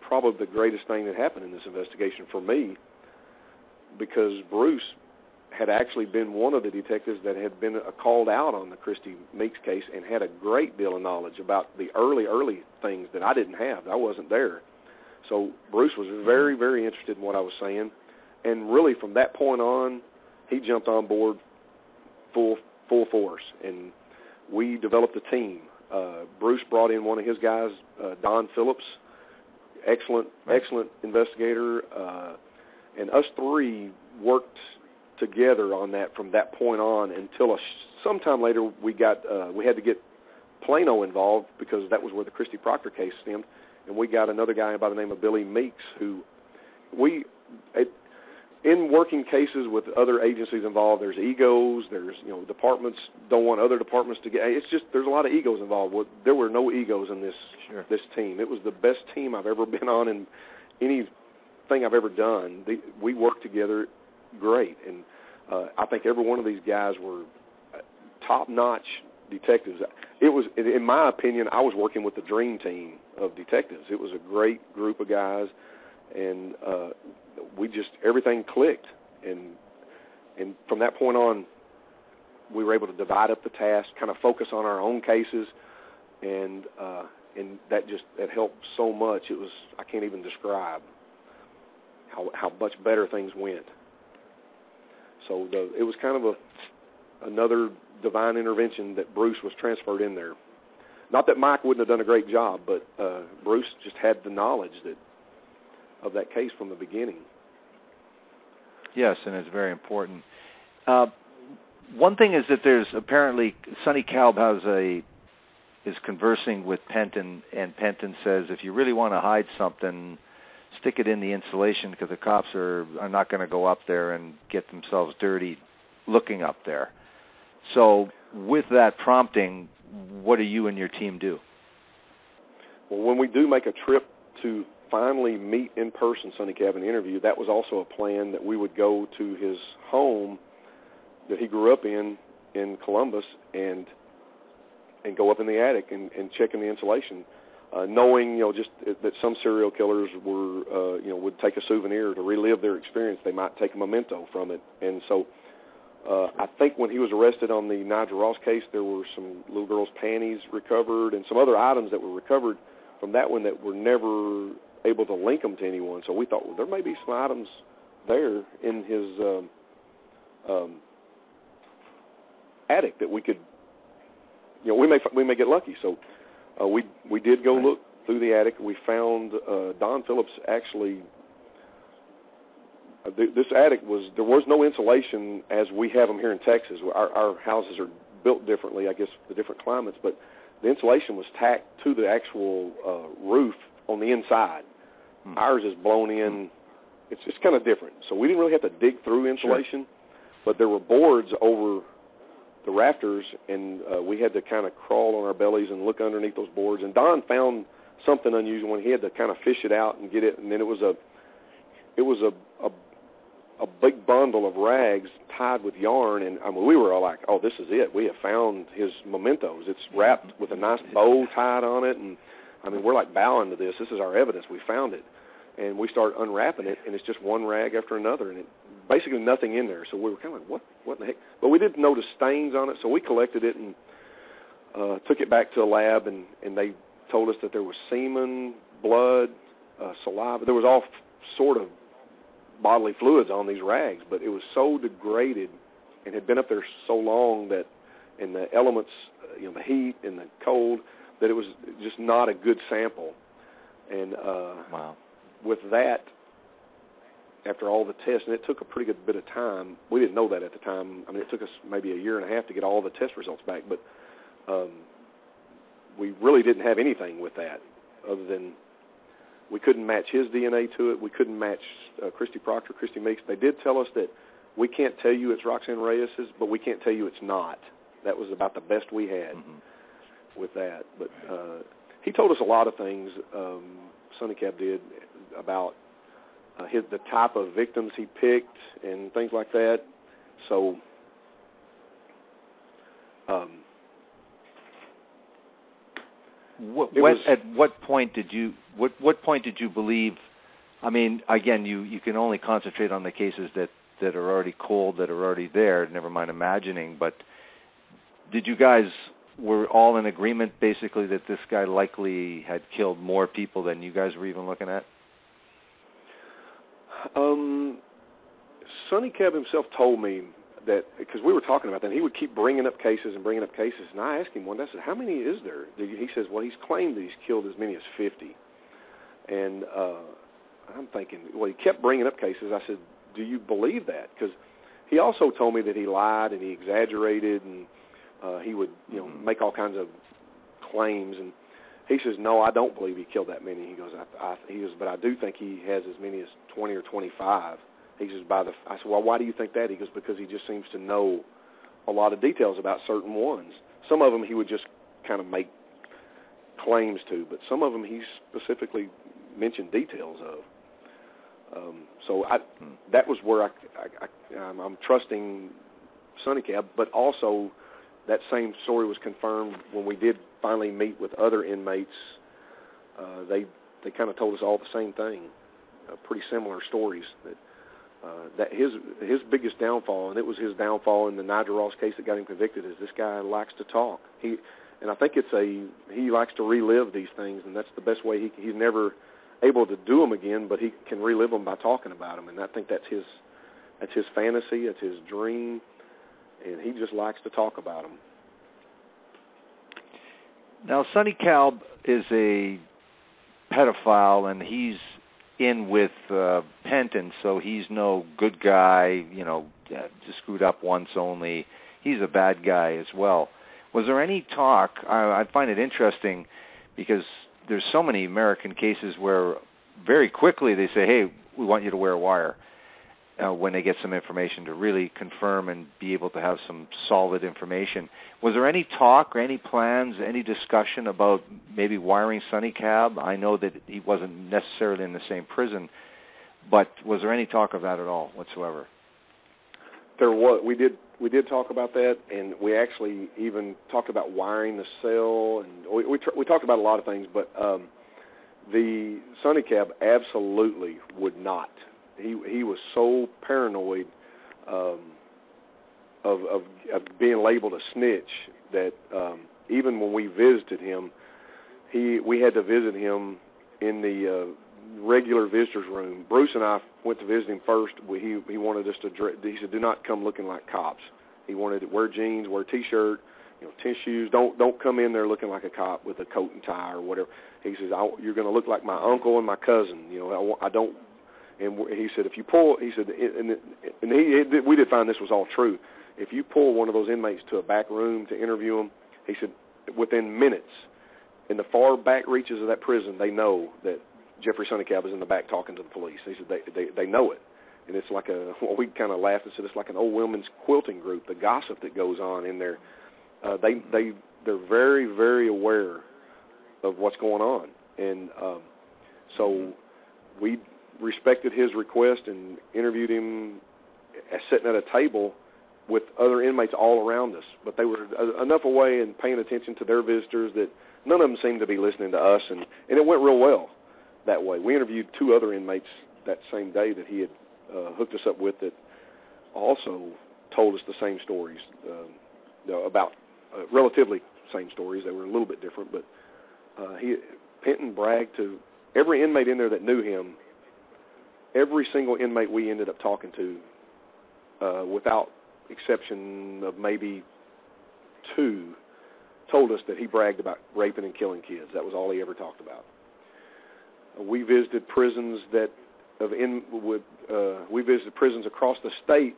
probably the greatest thing that happened in this investigation for me because Bruce had actually been one of the detectives that had been called out on the Christi Meeks case and had a great deal of knowledge about the early things that I didn't have. I wasn't there. So Bruce was very, very interested in what I was saying, and really from that point on, he jumped on board full force, and we developed a team. Bruce brought in one of his guys, Don Phillips, excellent investigator, and us three worked together on that from that point on until sometime later we had to get Plano involved because that was where the Christie Proctor case stemmed, and we got another guy by the name of Billy Meeks who in working cases with other agencies involved, there's egos, there's departments don't want other departments to get. It's just there's a lot of egos involved. There were no egos in this team. It was the best team I've ever been on in anything I've ever done. We worked together great, and I think every one of these guys were top-notch detectives. It was, in my opinion, I was working with the dream team of detectives. It was a great group of guys, and everything clicked. And from that point on, we were able to divide up the task, kind of focus on our own cases, and that helped so much. I can't even describe how much better things went. So it was kind of another divine intervention that Bruce was transferred in there. Not that Mike wouldn't have done a great job, but Bruce just had the knowledge of that case from the beginning. Yes, and it's very important. One thing is that there's apparently Sonny Cal is conversing with Penton, and Penton says, if you really want to hide something, stick it in the insulation, because the cops are not going to go up there and get themselves dirty looking up there. So with that prompting, what do you and your team do? Well, when we do make a trip to finally meet in person Sonny Cal and interview, that was also a plan that we would go to his home that he grew up in Columbus and go up in the attic and check in the insulation, knowing just that some serial killers would take a souvenir to relive their experience. They might take a memento from it. And so I think when he was arrested on the Nigel Ross case, there were some little girl's panties recovered and some other items that were recovered from that one that were never able to link them to anyone. So we thought, well, there may be some items there in his attic that we could, we may get lucky. So we did go look through the attic. We found Don Phillips actually. This attic there was no insulation as we have them here in Texas. Our houses are built differently, I guess, for different climates, but the insulation was tacked to the actual roof on the inside. Ours is blown in. It's kind of different. So we didn't really have to dig through insulation, but there were boards over the rafters, and we had to kind of crawl on our bellies and look underneath those boards. And Don found something unusual when he had to kind of fish it out and get it, and then it was a big bundle of rags tied with yarn, and we were all like, oh, this is it. We have found his mementos. It's wrapped with a nice bow tied on it, and we're like bowing to this. This is our evidence. We found it. And we start unwrapping it, and it's just one rag after another, and basically nothing in there. So we were kind of like, what in the heck? But we did notice stains on it, so we collected it and took it back to a lab, and they told us that there was semen, blood, saliva. There was all sort of bodily fluids on these rags, but it was so degraded and had been up there so long that in the elements, the heat and the cold, that it was just not a good sample. And wow. With that, after all the tests, and it took a pretty good bit of time. We didn't know that at the time. It took us maybe a year and a half to get all the test results back, but we really didn't have anything with that other than we couldn't match his DNA to it. We couldn't match Christie Proctor, Christi Meeks. They did tell us that we can't tell you it's Roxann Reyes's, but we can't tell you it's not. That was about the best we had with that. But he told us a lot of things, Sonny Cal did, about the type of victims he picked and things like that. So at what point did you believe? Again, you can only concentrate on the cases that are already cold, that are already there. Never mind imagining. But did you guys were all in agreement basically that this guy likely had killed more people than you guys were even looking at? Sonny Cal himself told me that, because we were talking about that, he would keep bringing up cases, and I asked him one day, I said, how many is there? He says, well, he's claimed that he's killed as many as 50. And I'm thinking, well, he kept bringing up cases. I said, do you believe that? Because he also told me that he lied and he exaggerated, and he would make all kinds of claims. And he says, no, I don't believe he killed that many. He goes, but I do think he has as many as 20 or 25. He says, I said, well, why do you think that? He goes, because he just seems to know a lot of details about certain ones. Some of them he would just kind of make claims to, but some of them he specifically mentioned details of. So that was where I'm trusting Sonny Cal, but also that same story was confirmed when we did finally meet with other inmates. They kind of told us all the same thing, pretty similar stories. That his biggest downfall, and it was his downfall in the Nigel Ross case that got him convicted, is this guy likes to talk. And I think he likes to relive these things, and that's the best way. He's never able to do them again, but he can relive them by talking about them, and I think that's his fantasy, it's his dream, and he just likes to talk about them. Now, Sonny Cal is a pedophile, and he's in with Penton, so he's no good guy, just screwed up once only. He's a bad guy as well. Was there any talk? I find it interesting because there's so many American cases where very quickly they say, hey, we want you to wear a wire when they get some information to really confirm and be able to have some solid information. Was there any talk or any plans, any discussion about maybe wiring Sonny Cal? I know that he wasn't necessarily in the same prison, but was there any talk of that at all whatsoever? There was. We did talk about that, and we actually even talked about wiring the cell, and we talked about a lot of things, but the Sonny Cal absolutely would not. He was so paranoid of being labeled a snitch that even when we visited him, we had to visit him in the regular visitors room. Bruce and I went to visit him first. He wanted us to dress. He said, "Do not come looking like cops." He wanted to wear jeans, wear a T-shirt, tennis shoes. Don't come in there looking like a cop with a coat and tie or whatever. He says, "You're going to look like my uncle and my cousin. I don't." And he said, if you pull, he said, we did find this was all true. If you pull one of those inmates to a back room to interview him, he said, within minutes, in the far back reaches of that prison, they know that Jeffrey Sonny Cal is in the back talking to the police. He said they know it. And it's like we kind of laughed and said it's like an old women's quilting group, the gossip that goes on in there. They're very, very aware of what's going on. And so we respected his request and interviewed him sitting at a table with other inmates all around us. But they were enough away and paying attention to their visitors that none of them seemed to be listening to us, and it went real well that way. We interviewed two other inmates that same day that he had hooked us up with that also told us the same stories, about relatively same stories. They were a little bit different, but Penton bragged to every inmate in there that knew him. Every single inmate we ended up talking to, without exception of maybe two, told us that he bragged about raping and killing kids. That was all he ever talked about. We visited prisons we visited prisons across the state,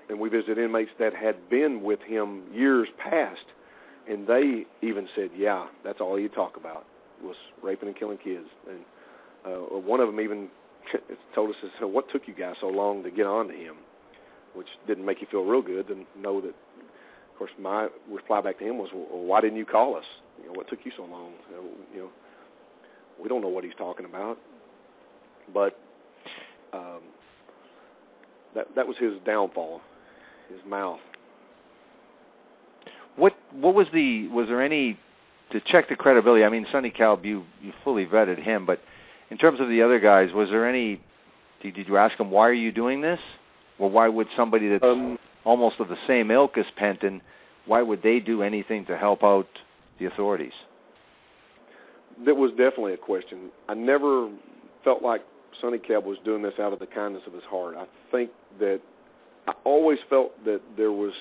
and we visited inmates that had been with him years past, and they even said, yeah, that's all he'd talk about was raping and killing kids. And one of them even told us, so what took you guys so long to get on to him, which didn't make you feel real good to know that. Of course, my reply back to him was, well, why didn't you call us? What took you so long? We don't know what he's talking about. But that was his downfall, his mouth. What was there any, to check the credibility, I mean, Sonny Cal, you fully vetted him, but in terms of the other guys, was there any, did you ask them, why are you doing this? Well, why would somebody that's almost of the same ilk as Penton, why would they do anything to help out the authorities? That was definitely a question. I never felt like Sonny Cal was doing this out of the kindness of his heart. I think that I always felt that there was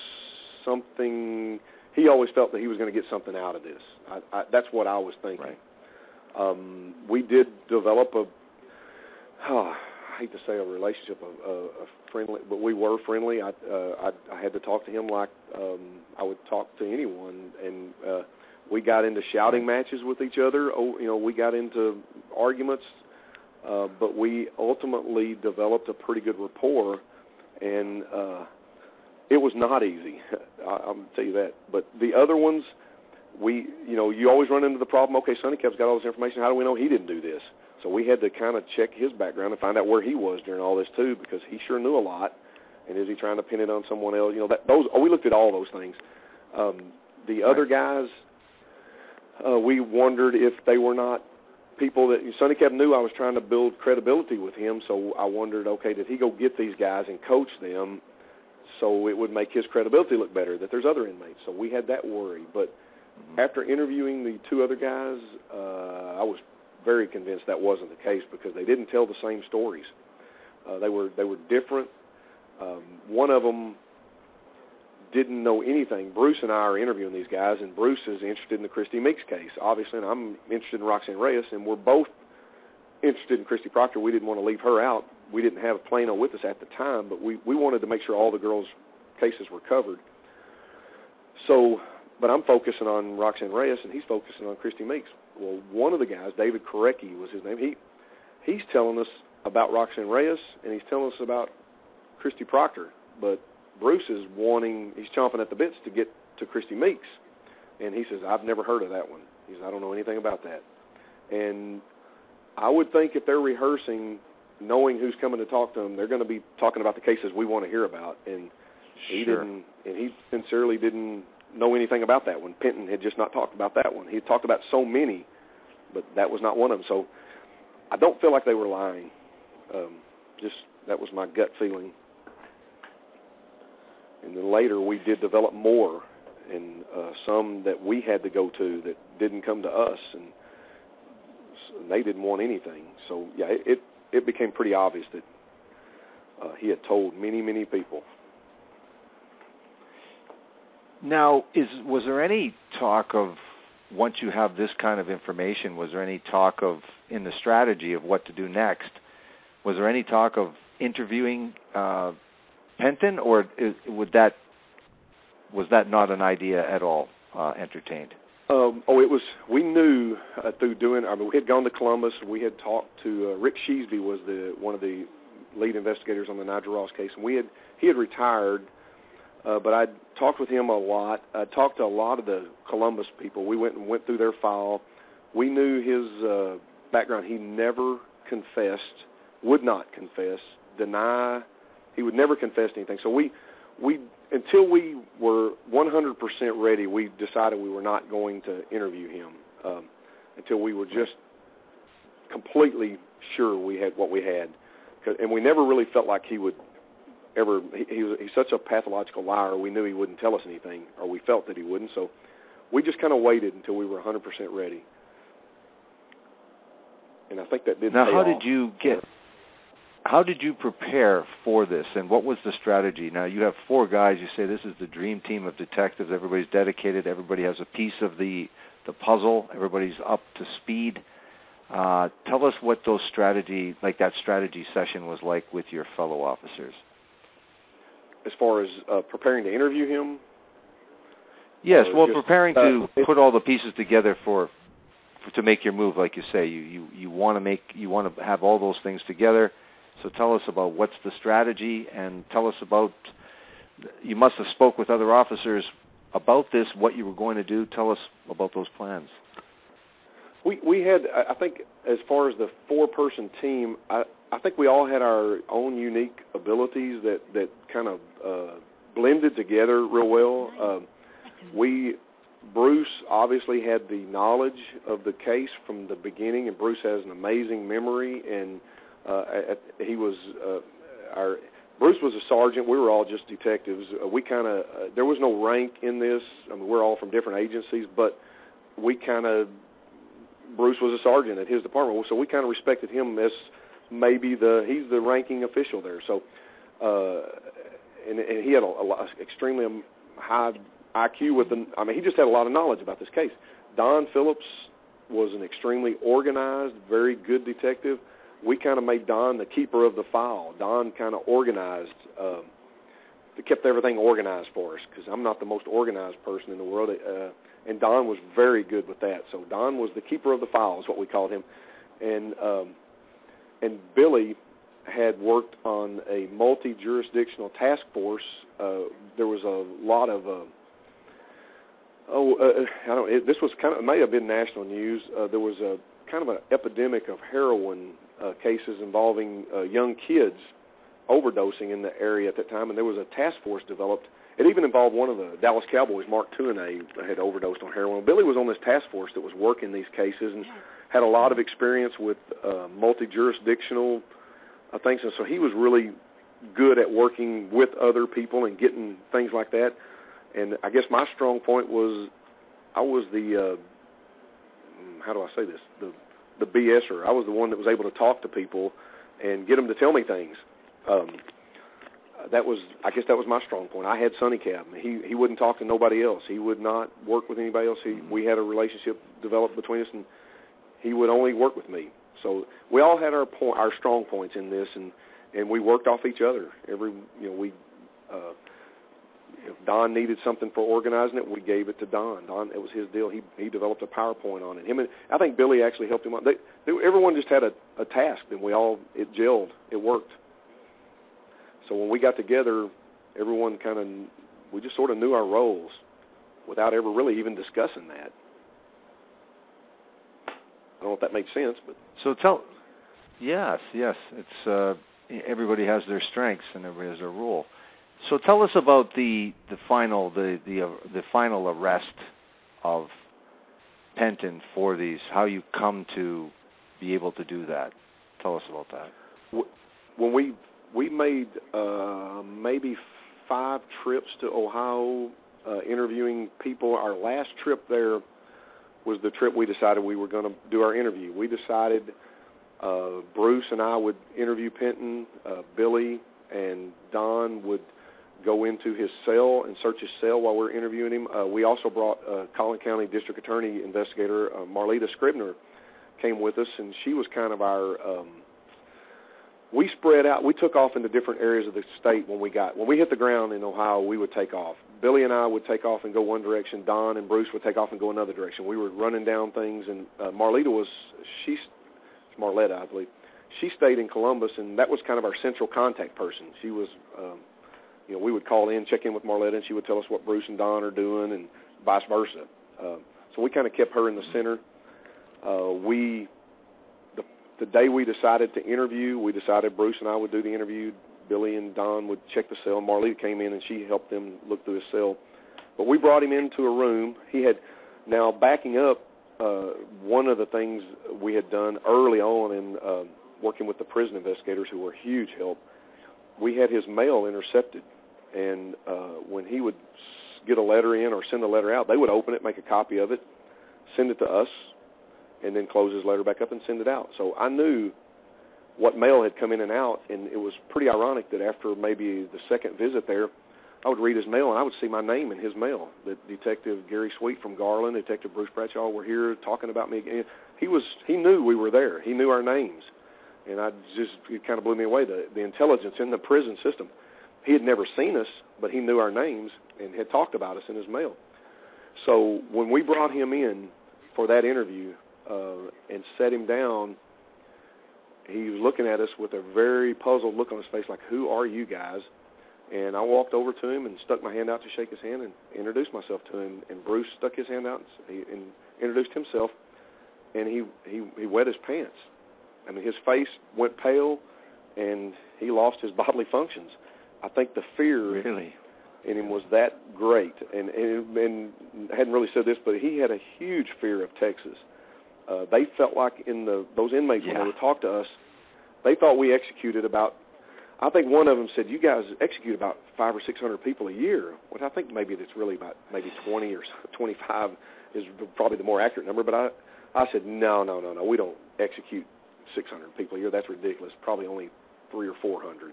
something, he always felt that he was going to get something out of this. That's what I was thinking. Right. We did develop I hate to say a relationship, a friendly, but we were friendly. I had to talk to him like I would talk to anyone, and we got into shouting matches with each other. We got into arguments, but we ultimately developed a pretty good rapport, and it was not easy. I'm going to tell you that. But the other ones, you always run into the problem, okay, Sonny Cal's got all this information. How do we know he didn't do this? So we had to kind of check his background and find out where he was during all this, too, because he sure knew a lot. And is he trying to pin it on someone else? We looked at all those things. The other guys, we wondered if they were not people that Sonny Cal knew I was trying to build credibility with him, so I wondered, okay, did he go get these guys and coach them so it would make his credibility look better, that there's other inmates? So we had that worry. But after interviewing the two other guys, I was very convinced that wasn't the case because they didn't tell the same stories. They were different. One of them didn't know anything. Bruce and I are interviewing these guys, and Bruce is interested in the Christi Meeks case, obviously, and I'm interested in Roxann Reyes, and we're both interested in Christie Proctor. We didn't want to leave her out. We didn't have Plano with us at the time, but we wanted to make sure all the girls' cases were covered. So, but I'm focusing on Roxann Reyes, and he's focusing on Christi Meeks. Well, one of the guys, David Korecki was his name, he's telling us about Roxann Reyes, and he's telling us about Christie Proctor, but Bruce is he's chomping at the bits to get to Christi Meeks. And he says, I've never heard of that one. He says, I don't know anything about that. And I would think if they're rehearsing, knowing who's coming to talk to them, they're going to be talking about the cases we want to hear about. And he didn't, and he sincerely didn't know anything about that one. Penton had just not talked about that one. He had talked about so many, but that was not one of them. So I don't feel like they were lying. Just that was my gut feeling. And then later we did develop more, and some that we had to go to that didn't come to us, and they didn't want anything. So, yeah, it became pretty obvious that he had told many, many people. Now, was there any talk of, once you have this kind of information, was there any talk of, in the strategy of what to do next, was there any talk of interviewing Penton, or was that not an idea at all entertained? It was. We knew through doing. I mean, we had gone to Columbus. We had talked to Rick Sheesby, was one of the lead investigators on the Nigel Ross case, and he had retired. But I'd talked with him a lot. I talked to a lot of the Columbus people. We went through their file. We knew his background. He never confessed, would not confess, deny. He would never confess anything. So we until we were 100% ready, we decided we were not going to interview him until we were just completely sure we had what we had. And we never really felt like he would ever. He's such a pathological liar. We knew he wouldn't tell us anything, or we felt that he wouldn't. So we just kind of waited until we were 100% ready. And I think that did. Now, how did you prepare for this, and what was the strategy? Now, you have 4 guys. You say this is the dream team of detectives. Everybody's dedicated. Everybody has a piece of the puzzle. Everybody's up to speed. Tell us what that strategy session was like with your fellow officers. As far as preparing to interview him? Yes, preparing to put all the pieces together to make your move, like you say. You want to have all those things together. So tell us about what's the strategy, and tell us about, you must have spoke with other officers about this, what you were going to do. Tell us about those plans. We had, I think, as far as the 4-person team, I think we all had our own unique abilities that kind of blended together real well. Bruce obviously had the knowledge of the case from the beginning, and Bruce has an amazing memory, and Bruce was a sergeant. We were all just detectives. There was no rank in this. I mean, we're all from different agencies, but Bruce was a sergeant at his department, so we kind of respected him as maybe he's the ranking official there. So, and he had a extremely high IQ he just had a lot of knowledge about this case. Don Phillips was an extremely organized, very good detective. We kind of made Don the keeper of the file. Don kind of organized, kept everything organized for us, because I'm not the most organized person in the world, and Don was very good with that. So Don was the keeper of the file, is what we called him. And Billy had worked on a multi-jurisdictional task force. There was a lot of this was it may have been national news. There was a kind of an epidemic of heroin cases involving young kids overdosing in the area at that time, and there was a task force developed, It even involved one of the Dallas Cowboys, Mark Tuinei, had overdosed on heroin. Billy was on this task force that was working these cases and had a lot of experience with multi-jurisdictional things, and so he was really good at working with other people and getting things like that. And I guess my strong point was I was the, how do I say this, the BSer. I was the one that was able to talk to people and get them to tell me things. I guess that was my strong point. I had Sonny Cal. He wouldn't talk to nobody else. He would not work with anybody else. We had a relationship developed between us, and he would only work with me. So we all had our strong points in this, and we worked off each other. If Don needed something for organizing it, we gave it to Don. It was his deal. He developed a PowerPoint on it. I think Billy actually helped him out. Everyone just had a task, and it gelled. It worked. So when we got together, everyone we just sort of knew our roles without ever really even discussing that. I don't know if that makes sense, but yes, it's everybody has their strengths and everybody has their role. So tell us about the final arrest of Penton for these. How you come to be able to do that? Tell us about that. When we made maybe 5 trips to Ohio interviewing people. Our last trip there was the trip we decided we were going to do our interview. We decided Bruce and I would interview Penton, Billy and Don would go into his cell and search his cell while we were interviewing him. We also brought Collin County District Attorney investigator Marlita Scribner came with us, and she was kind of our we spread out. We took off into different areas of the state when we hit the ground in Ohio, we would take off. Billy and I would take off and go one direction. Don and Bruce would take off and go another direction. We were running down things, and it's Marletta, I believe. She stayed in Columbus, and that was kind of our central contact person. She was, we would call in, check in with Marletta, and she would tell us what Bruce and Don are doing, and vice versa. So we kind of kept her in the center. The day we decided to interview, we decided Bruce and I would do the interview. Billy and Don would check the cell. Marlita came in, and she helped them look through his cell. But we brought him into a room. Now backing up, one of the things we had done early on in working with the prison investigators, who were a huge help, we had his mail intercepted. And when he would get a letter in or send a letter out, they would open it, make a copy of it, send it to us, and then close his letter back up and send it out. So I knew what mail had come in and out, and it was pretty ironic that after maybe the second visit there, I would read his mail, and I would see my name in his mail. That Detective Gary Sweet from Garland, Detective Bruce Bradshaw were here talking about me again. He knew we were there. He knew our names, and it kind of blew me away, the intelligence in the prison system. He had never seen us, but he knew our names and had talked about us in his mail. So when we brought him in for that interview and set him down, he was looking at us with a very puzzled look on his face, like, who are you guys? And I walked over to him and stuck my hand out to shake his hand and introduced myself to him. And Bruce stuck his hand out and introduced himself, and he wet his pants. I mean, his face went pale, and he lost his bodily functions. I think the fear in him was that great. And I hadn't really said this, but he had a huge fear of Texas. They felt like those inmates, when they would talk to us, they thought we executed I think one of them said, you guys execute about 500 or 600 people a year, which I think maybe that's really about maybe 20 or 25 is probably the more accurate number. But I said, no, we don't execute 600 people a year. That's ridiculous. Probably only 300 or 400,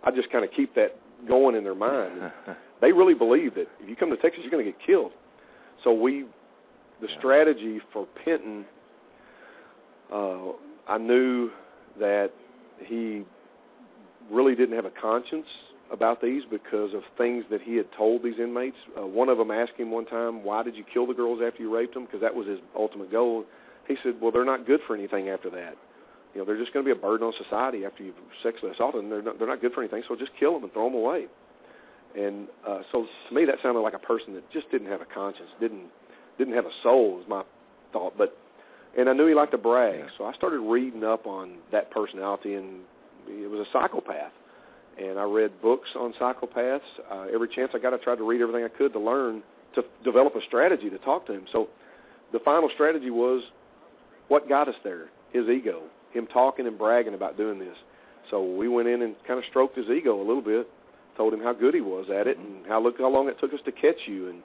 I just kind of keep that going in their mind. They really believe that if you come to Texas, you're going to get killed. So the strategy for Penton, I knew that he really didn't have a conscience about these because of things that he had told these inmates. One of them asked him one time, why did you kill the girls after you raped them? Because that was his ultimate goal. He said, well, they're not good for anything after that. They're just going to be a burden on society after you've sexually assaulted them. They're not good for anything, so just kill them and throw them away. And so to me, that sounded like a person that just didn't have a conscience, didn't have a soul, was my thought. And I knew he liked to brag, so I started reading up on that personality, and he was a psychopath. and I read books on psychopaths. Every chance I got, I tried to read everything I could to learn, to develop a strategy to talk to him. So the final strategy was what got us there, his ego, him talking and bragging about doing this. So we went in and kind of stroked his ego a little bit, told him how good he was at it and how long it took us to catch you. And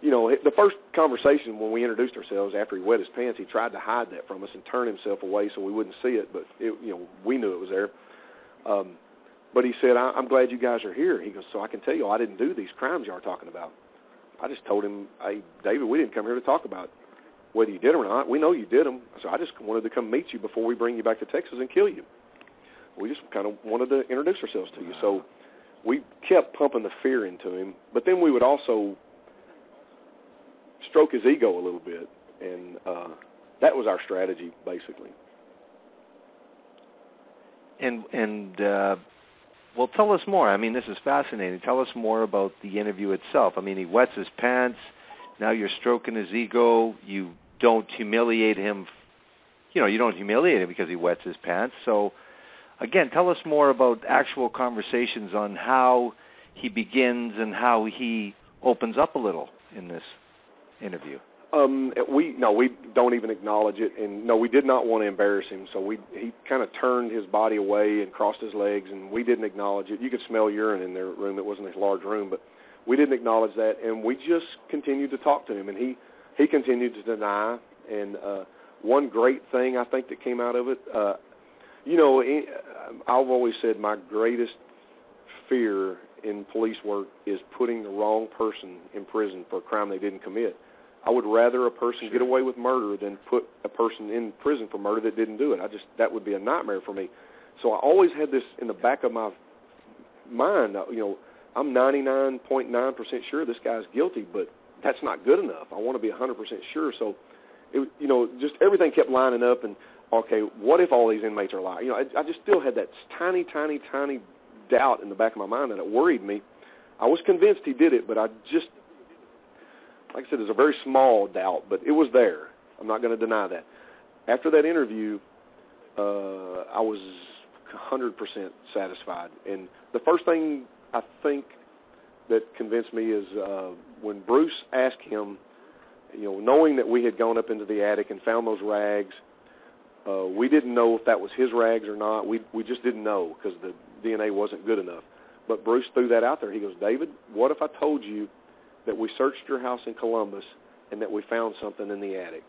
the first conversation when we introduced ourselves after he wet his pants, he tried to hide that from us and turn himself away so we wouldn't see it, but we knew it was there. But he said, I'm glad you guys are here. He goes, so I can tell you I didn't do these crimes y'all are talking about. I just told him, hey, David, we didn't come here to talk about whether you did them or not. We know you did them, so I just wanted to come meet you before we bring you back to Texas and kill you. We just kind of wanted to introduce ourselves to you. So we kept pumping the fear into him, but then we would also stroke his ego a little bit, and that was our strategy, basically. Well, tell us more. I mean, this is fascinating. Tell us more about the interview itself. I mean, he wets his pants. Now you're stroking his ego. You don't humiliate him. You don't humiliate him because he wets his pants. So, again, tell us more about actual conversations on how he begins and how he opens up a little in this interview. We don't even acknowledge it, and no, we did not want to embarrass him, so he kind of turned his body away and crossed his legs, and we didn't acknowledge it. You could smell urine in their room. It wasn't a large room, but we didn't acknowledge that, and we just continued to talk to him, and he continued to deny. And one great thing I think that came out of it, I've always said my greatest fear in police work is putting the wrong person in prison for a crime they didn't commit. I would rather a person get away with murder than put a person in prison for murder that didn't do it. That would be a nightmare for me. So I always had this in the back of my mind. I'm 99.9% sure this guy's guilty, but that's not good enough. I want to be 100% sure. So, just everything kept lining up. And okay, what if all these inmates are lying? I just still had that tiny, tiny, tiny doubt in the back of my mind, and it worried me. I was convinced he did it, but like I said, there's a very small doubt, but it was there. I'm not going to deny that. After that interview, I was 100% satisfied. And the first thing I think that convinced me is when Bruce asked him, knowing that we had gone up into the attic and found those rags, we didn't know if that was his rags or not. We just didn't know because the DNA wasn't good enough. But Bruce threw that out there. He goes, David, what if I told you that we searched your house in Columbus and that we found something in the attic?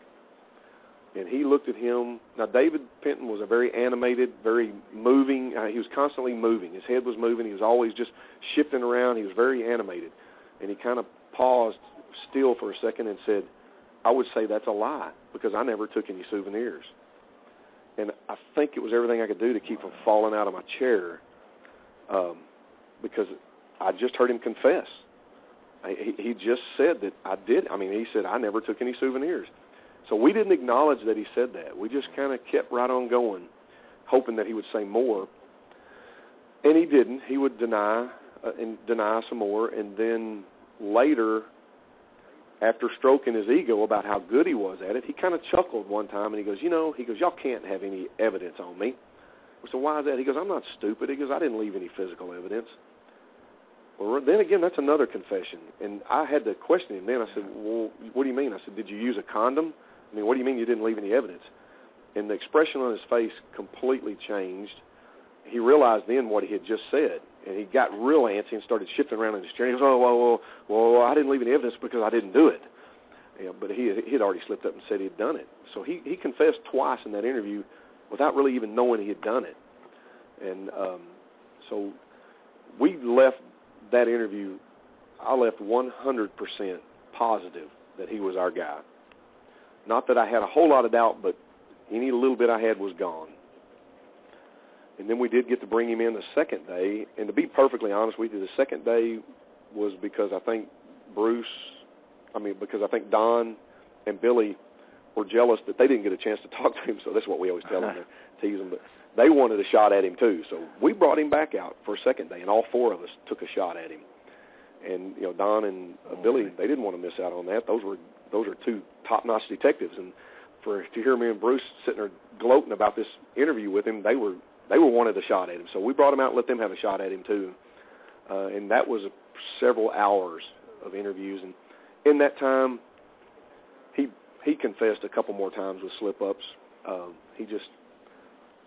And he looked at him. Now, David Penton was a very animated, very moving. He was constantly moving. His head was moving. He was always just shifting around. He was very animated. And he kind of paused still for a second and said, I would say that's a lie because I never took any souvenirs. And I think it was everything I could do to keep from falling out of my chair because I just heard him confess. He just said that I did. I mean, he said, I never took any souvenirs. So we didn't acknowledge that he said that. We just kind of kept right on going, hoping that he would say more. And he didn't. He would deny and deny some more. And then later, after stroking his ego about how good he was at it, he kind of chuckled one time, and he goes, y'all can't have any evidence on me. So why is that? He goes, I'm not stupid. He goes, I didn't leave any physical evidence. Well, then again, that's another confession. And I had to question him then. I said, well, what do you mean? I said, did you use a condom? I mean, what do you mean you didn't leave any evidence? And the expression on his face completely changed. He realized then what he had just said, and he got real antsy and started shifting around in his chair. He goes, well, I didn't leave any evidence because I didn't do it. But he had already slipped up and said he had done it. So he confessed twice in that interview without really even knowing he had done it. And so we left that interview, I left 100% positive that he was our guy. Not that I had a whole lot of doubt, but any little bit I had was gone. And then we did get to bring him in the second day. And to be perfectly honest with you, the second day was because I think Don and Billy were jealous that they didn't get a chance to talk to him. So that's what we always tell them, tease them. But they wanted a shot at him too. So we brought him back out for a second day, and all four of us took a shot at him. And Don and Billy, they didn't want to miss out on that. Those are two top-notch detectives, and to hear me and Bruce sitting there gloating about this interview with him, they were they wanted a shot at him. So we brought him out and let them have a shot at him too. And that was several hours of interviews. And in that time, he confessed a couple more times with slip-ups.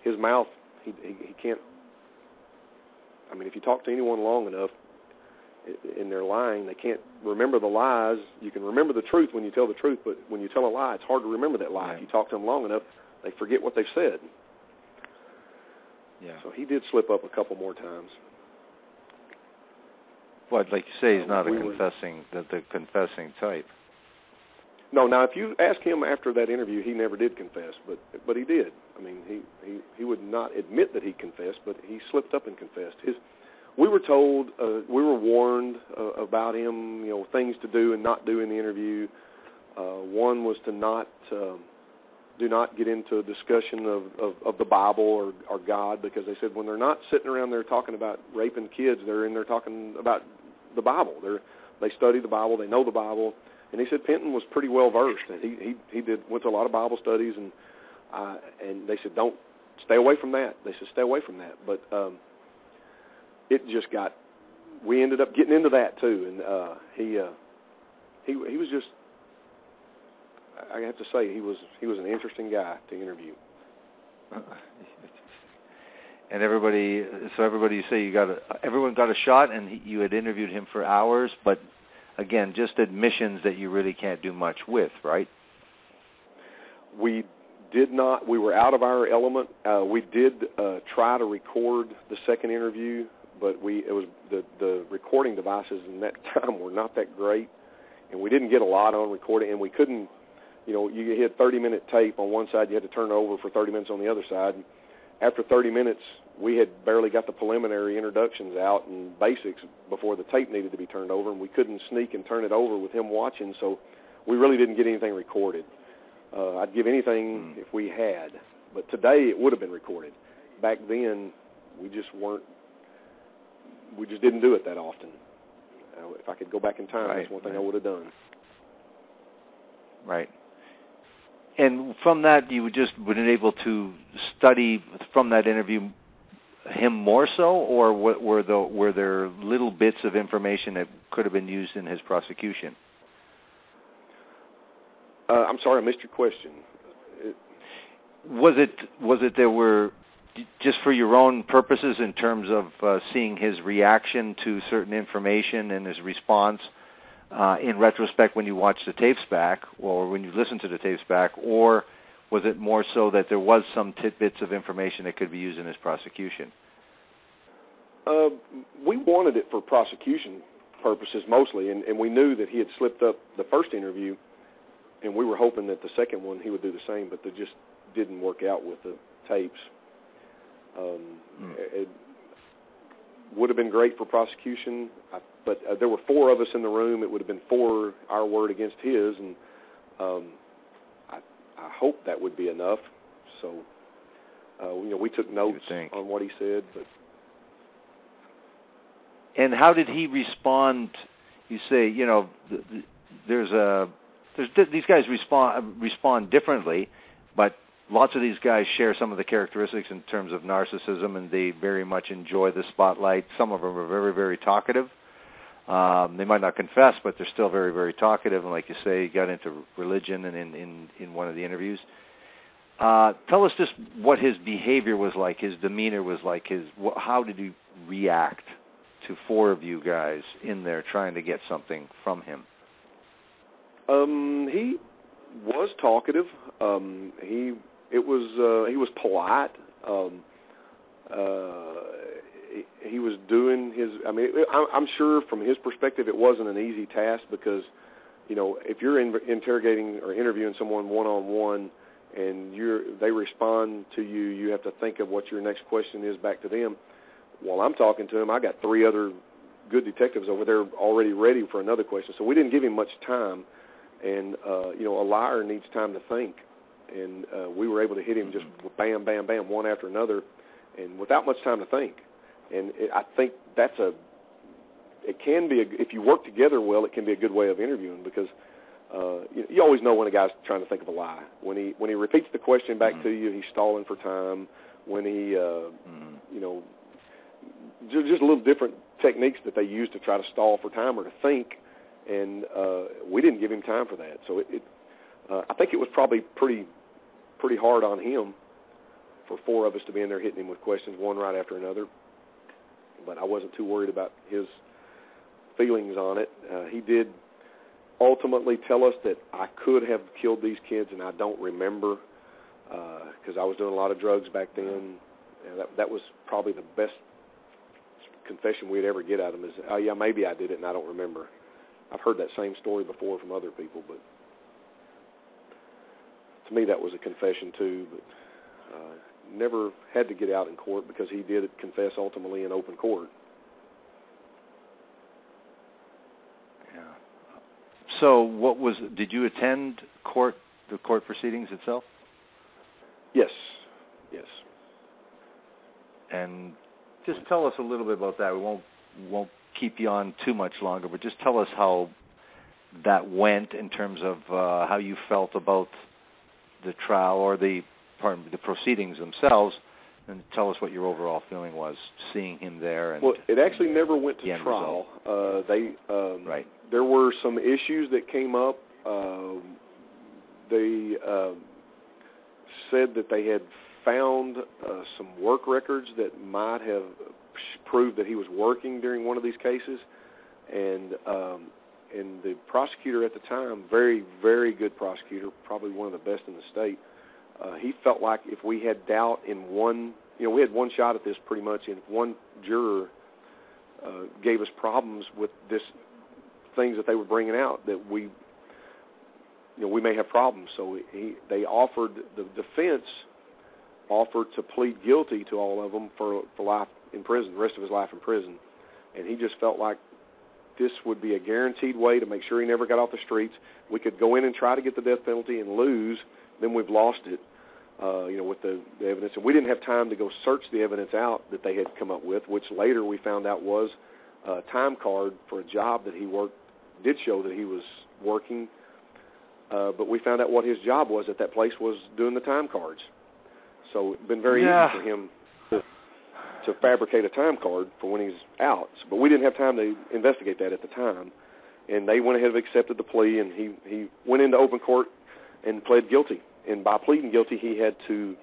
His mouth, he can't, I mean, if you talk to anyone long enough and they're lying, they can't remember the lies. You can remember the truth when you tell the truth, but when you tell a lie, it's hard to remember that lie. Right. If you talk to them long enough, they forget what they've said. Yeah. So he did slip up a couple more times. But like you say, he's not the confessing type. No, now if you ask him after that interview, he never did confess, but he did. I mean, he would not admit that he confessed, but he slipped up and confessed. We were told, we were warned about him, things to do and not do in the interview. One was to do not get into a discussion of the Bible or God, because they said when they're not sitting around there talking about raping kids, they're in there talking about the Bible. They study the Bible, they know the Bible. And he said Penton was pretty well versed. He went to a lot of Bible studies, and they said don't stay away from that. They said stay away from that. But we ended up getting into that too, and he was just, I have to say, he was an interesting guy to interview. And everybody, you say everyone got a shot, and you had interviewed him for hours, but again, just admissions that you really can't do much with, right? We did not. We were out of our element. We did try to record the second interview, but it was the recording devices in that time were not that great, and we didn't get a lot on recording, and we couldn't. You hit 30-minute tape on one side, you had to turn it over for 30 minutes on the other side. And after 30 minutes, we had barely got the preliminary introductions out and basics before the tape needed to be turned over, and we couldn't sneak and turn it over with him watching, so we really didn't get anything recorded. I'd give anything if we had, but today it would have been recorded. Back then, we just didn't do it that often. If I could go back in time, that's one thing I would have done. Right. And from that, you would able to study from that interview him more so, or were there little bits of information that could have been used in his prosecution? I'm sorry, I missed your question. Was it there were, just for your own purposes in terms of seeing his reaction to certain information and his response, in retrospect when you watch the tapes back or when you listen to the tapes back, or was it more so that there was some tidbits of information that could be used in his prosecution? We wanted it for prosecution purposes mostly, and we knew that he had slipped up the first interview, and we were hoping that the second one he would do the same, but that just didn't work out with the tapes. It would have been great for prosecution, but there were 4 of us in the room. It would have been 4 our word against his, and I hope that would be enough. So, we took notes on what he said. But and how did he respond? You say, these guys respond differently, but lots of these guys share some of the characteristics in terms of narcissism, and they very much enjoy the spotlight. Some of them are very, very talkative. They might not confess, but they're still very, very talkative. And like you say, he got into religion and in one of the interviews. Tell us just what his behavior was like, his demeanor was like, how did he react to 4 of you guys in there trying to get something from him? He was talkative. He was polite. He was doing his. I mean, I'm sure from his perspective, it wasn't an easy task because, if you're interrogating or interviewing someone one-on-one and they respond to you, you have to think of what your next question is back to them. While I'm talking to him, I got 3 other good detectives over there already ready for another question. So we didn't give him much time. And, a liar needs time to think. And we were able to hit him just bam, bam, bam, one after another, and without much time to think. And I think it can be, if you work together well, it can be a good way of interviewing because you always know when a guy's trying to think of a lie. When he repeats the question back to you, he's stalling for time, when he, just a little different techniques that they use to try to stall for time or to think, and we didn't give him time for that. So I think it was probably pretty hard on him for four of us to be in there hitting him with questions, one right after another. But I wasn't too worried about his feelings on it. He did ultimately tell us that I could have killed these kids, and I don't remember, because I was doing a lot of drugs back then. And that was probably the best confession we'd ever get out of him is, oh, yeah, maybe I did it, and I don't remember. I've heard that same story before from other people, but to me that was a confession too, but never had to get out in court because he did confess ultimately in open court. Yeah. So did you attend the court proceedings itself? Yes. And just tell us a little bit about that. We won't keep you on too much longer, but just tell us how that went in terms of how you felt about the trial or the proceedings themselves, and tell us what your overall feeling was seeing him there. And well, it actually never went to trial. Right. There were some issues that came up. They said that they had found some work records that might have proved that he was working during one of these cases, and the prosecutor at the time, very, very good prosecutor, probably one of the best in the state, he felt like if we had doubt in one, we had one shot at this pretty much, and if one juror gave us problems with this things that they were bringing out, that we may have problems. So the defense offered to plead guilty to all of them for life in prison, the rest of his life in prison. And he just felt like this would be a guaranteed way to make sure he never got off the streets. We could go in and try to get the death penalty and lose, then we've lost it, with the evidence. And we didn't have time to go search the evidence out that they had come up with, which later we found out was a time card for a job that he worked, did show that he was working. But we found out what his job was at that place was doing the time cards. So it's been very easy for him to fabricate a time card for when he's out. But we didn't have time to investigate that at the time. And they went ahead and accepted the plea, and he went into open court and pled guilty. And by pleading guilty, he had to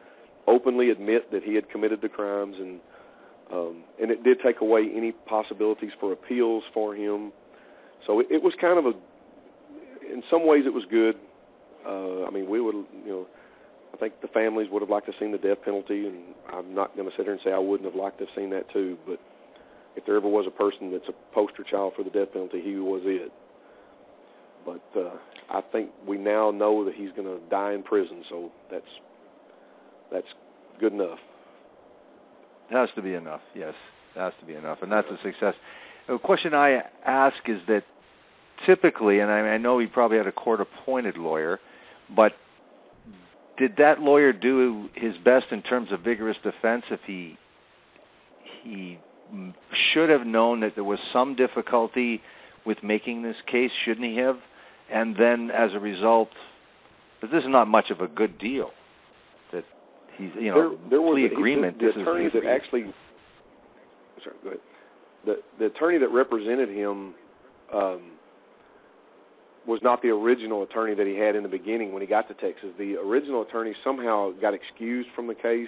openly admit that he had committed the crimes, and it did take away any possibilities for appeals for him. So it was kind of in some ways it was good. We would, I think the families would have liked to have seen the death penalty, and I'm not going to sit here and say I wouldn't have liked to have seen that too, but if there ever was a person that's a poster child for the death penalty, he was it. But I think we now know that he's going to die in prison, so that's good enough. It has to be enough, yes. It has to be enough, and that's a success. A question I ask is that typically, and I know he probably had a court-appointed lawyer, but did that lawyer do his best in terms of vigorous defense if he should have known that there was some difficulty with making this case, shouldn't he have? And then as a result, but this is not much of a good deal, that he's, there was plea agreement. The attorney that actually, sorry, go ahead. The attorney that represented him was not the original attorney that he had in the beginning when he got to Texas. The original attorney somehow got excused from the case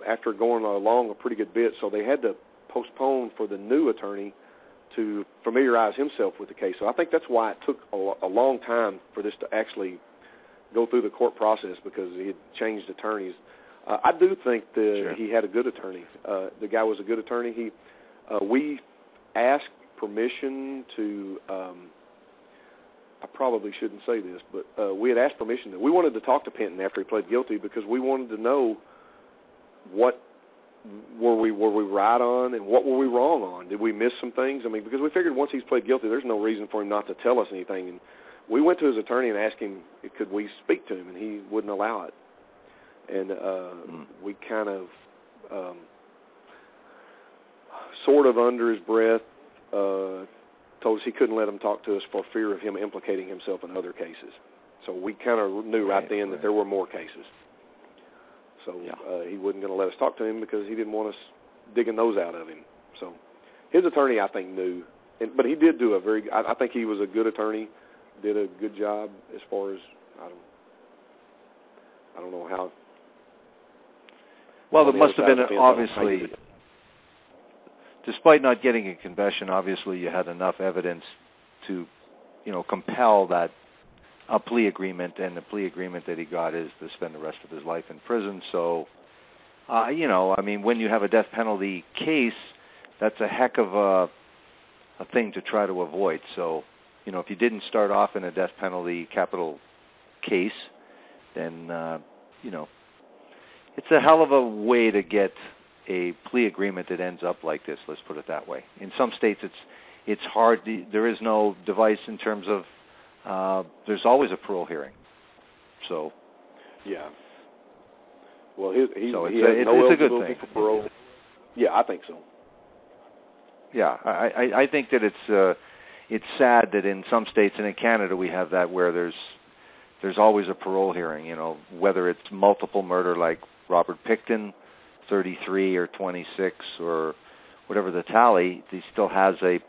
after going along a pretty good bit, so they had to postpone for the new attorney to familiarize himself with the case. So I think that's why it took a long time for this to actually go through the court process, because he had changed attorneys. I do think that he had a good attorney. The guy was a good attorney. We asked permission to I probably shouldn't say this, but we had asked permission that we wanted to talk to Penton after he pled guilty, because we wanted to know what were we right on and what were we wrong on. Did we miss some things? Because we figured once he's pled guilty, there's no reason for him not to tell us anything. And we went to his attorney and asked him, could we speak to him, and he wouldn't allow it. And we kind of sort of under his breath told us he couldn't let him talk to us for fear of him implicating himself in other cases. So we kind of knew right then that there were more cases. So he wasn't going to let us talk to him because he didn't want us digging those out of him. So his attorney, I think, knew. But he did do I think he was a good attorney, did a good job as far as, I don't know how. Well, there must have been, obviously, despite not getting a confession, obviously you had enough evidence to, compel that a plea agreement, and the plea agreement that he got is to spend the rest of his life in prison. So, when you have a death penalty case, that's a heck of a thing to try to avoid. So, if you didn't start off in a death penalty capital case, then, it's a hell of a way to get a plea agreement that ends up like this, let's put it that way. In some states, it's hard. There is no device in terms of there's always a parole hearing. So, yeah. Well, he has no it's a good thing for parole. Yeah, I think so. Yeah, I think that it's sad that in some states and in Canada we have that where there's always a parole hearing. Whether it's multiple murder like Robert Pickton, 33 or 26 or whatever the tally, he still has a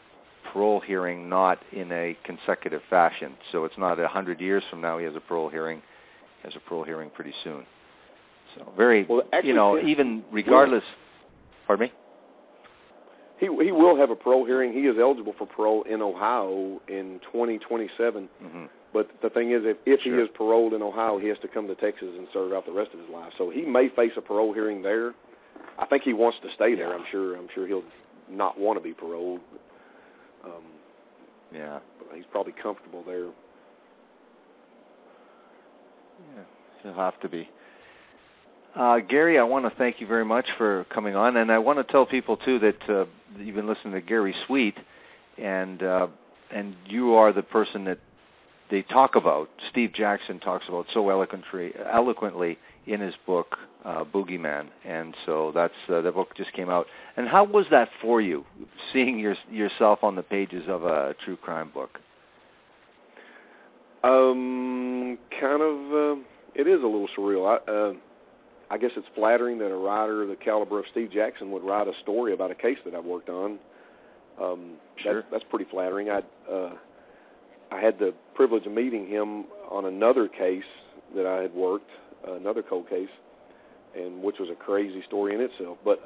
parole hearing, not in a consecutive fashion. So it's not 100 years from now he has a parole hearing. He has a parole hearing pretty soon. So very, well, actually, even regardless, pardon me? He will have a parole hearing. He is eligible for parole in Ohio in 2027. Mm-hmm. But the thing is, if he is paroled in Ohio, he has to come to Texas and serve out the rest of his life. So he may face a parole hearing there. I think he wants to stay there. I'm sure he'll not want to be paroled. But he's probably comfortable there. Yeah, he'll have to be. Gary, I want to thank you very much for coming on, and I want to tell people too that you've been listening to Gary Sweet, and you are the person that they talk about. Steve Jackson talks about so eloquently in his book BOGEYMAN, and so that's the book just came out. And how was that for you, seeing yourself on the pages of a true crime book? It is a little surreal. I guess it's flattering that a writer of the caliber of Steve Jackson would write a story about a case that I've worked on. That's pretty flattering. I had the privilege of meeting him on another case that I had worked, another cold case, and which was a crazy story in itself. But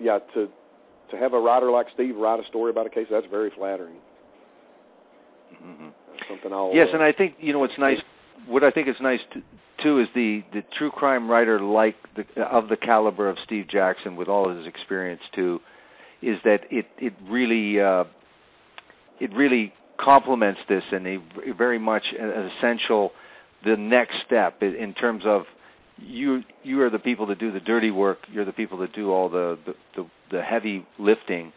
to have a writer like Steve write a story about a case, that's very flattering. Mm-hmm. That's something I'll. Yes, and I think it's nice. What I think is nice too is the true crime writer of the caliber of Steve Jackson, with all of his experience too, is that it really complements this, and very much essential. The next step in terms of you are the people that do the dirty work. You're the people that do all the heavy lifting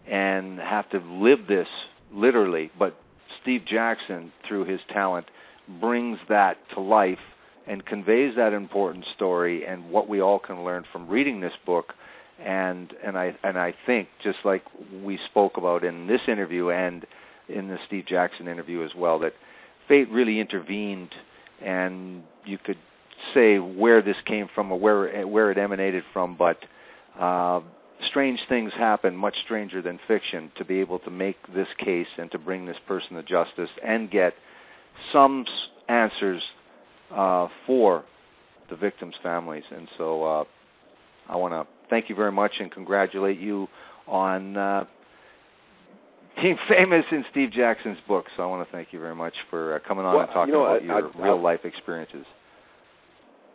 and have to live this literally. But Steve Jackson, through his talent, brings that to life and conveys that important story and what we all can learn from reading this book. And I think, just like we spoke about in this interview and in the Steve Jackson interview as well, that fate really intervened, and you could say where this came from or where it emanated from, but strange things happen, much stranger than fiction, to be able to make this case and to bring this person to justice and get some answers for the victims' families. And so I want to thank you very much and congratulate you on being famous in Steve Jackson's book. So I want to thank you very much for coming on and talking about your real-life experiences.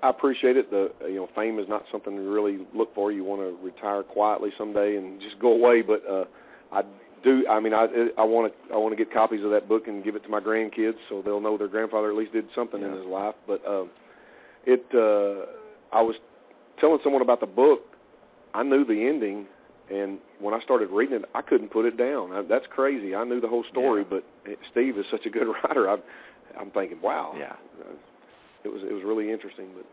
I appreciate it. Fame is not something to really look for. You want to retire quietly someday and just go away. But I want to get copies of that book and give it to my grandkids so they'll know their grandfather at least did something in his life. But I was telling someone about the book. I knew the ending, and when I started reading it, I couldn't put it down. That's crazy. I knew the whole story, but Steve is such a good writer. I'm thinking, wow. Yeah. It was really interesting. But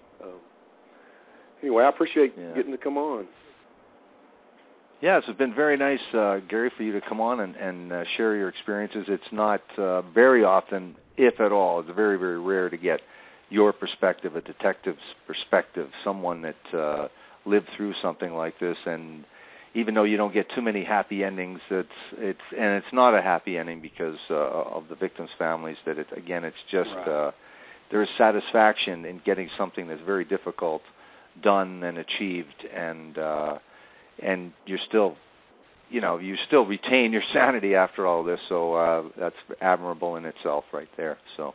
anyway, I appreciate getting to come on. Yes, it's been very nice, Gary, for you to come on and share your experiences. It's not very often, if at all. It's very, very rare to get your perspective, a detective's perspective, someone that lived through something like this. And even though you don't get too many happy endings, it's not a happy ending because of the victims' families. That it's just there is satisfaction in getting something that's very difficult done and achieved, and you're still, you still retain your sanity after all this. So that's admirable in itself, right there. So.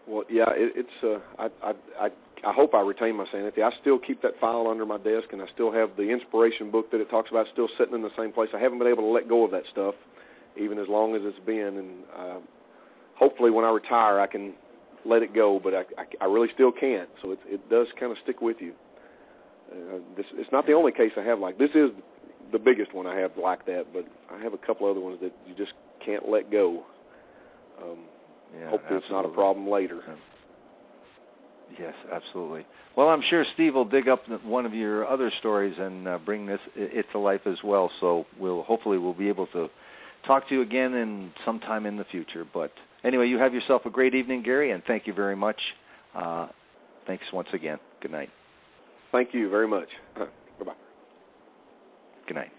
Well, yeah, it's. I hope I retain my sanity. I still keep that file under my desk, and I still have the inspiration book that it talks about still sitting in the same place. I haven't been able to let go of that stuff, even as long as it's been. And hopefully, when I retire, I can let it go. But I really still can't. So it does kind of stick with you. It's not the only case I have like this. Is the biggest one I have like that, but I have a couple other ones that you just can't let go. Hopefully, it's not a problem later. Yes, absolutely. Well, I'm sure Steve will dig up one of your other stories and bring it to life as well. So hopefully we'll be able to talk to you again sometime in the future. But anyway, you have yourself a great evening, Gary, and thank you very much. Thanks once again. Good night. Thank you very much. Bye-bye. Good night.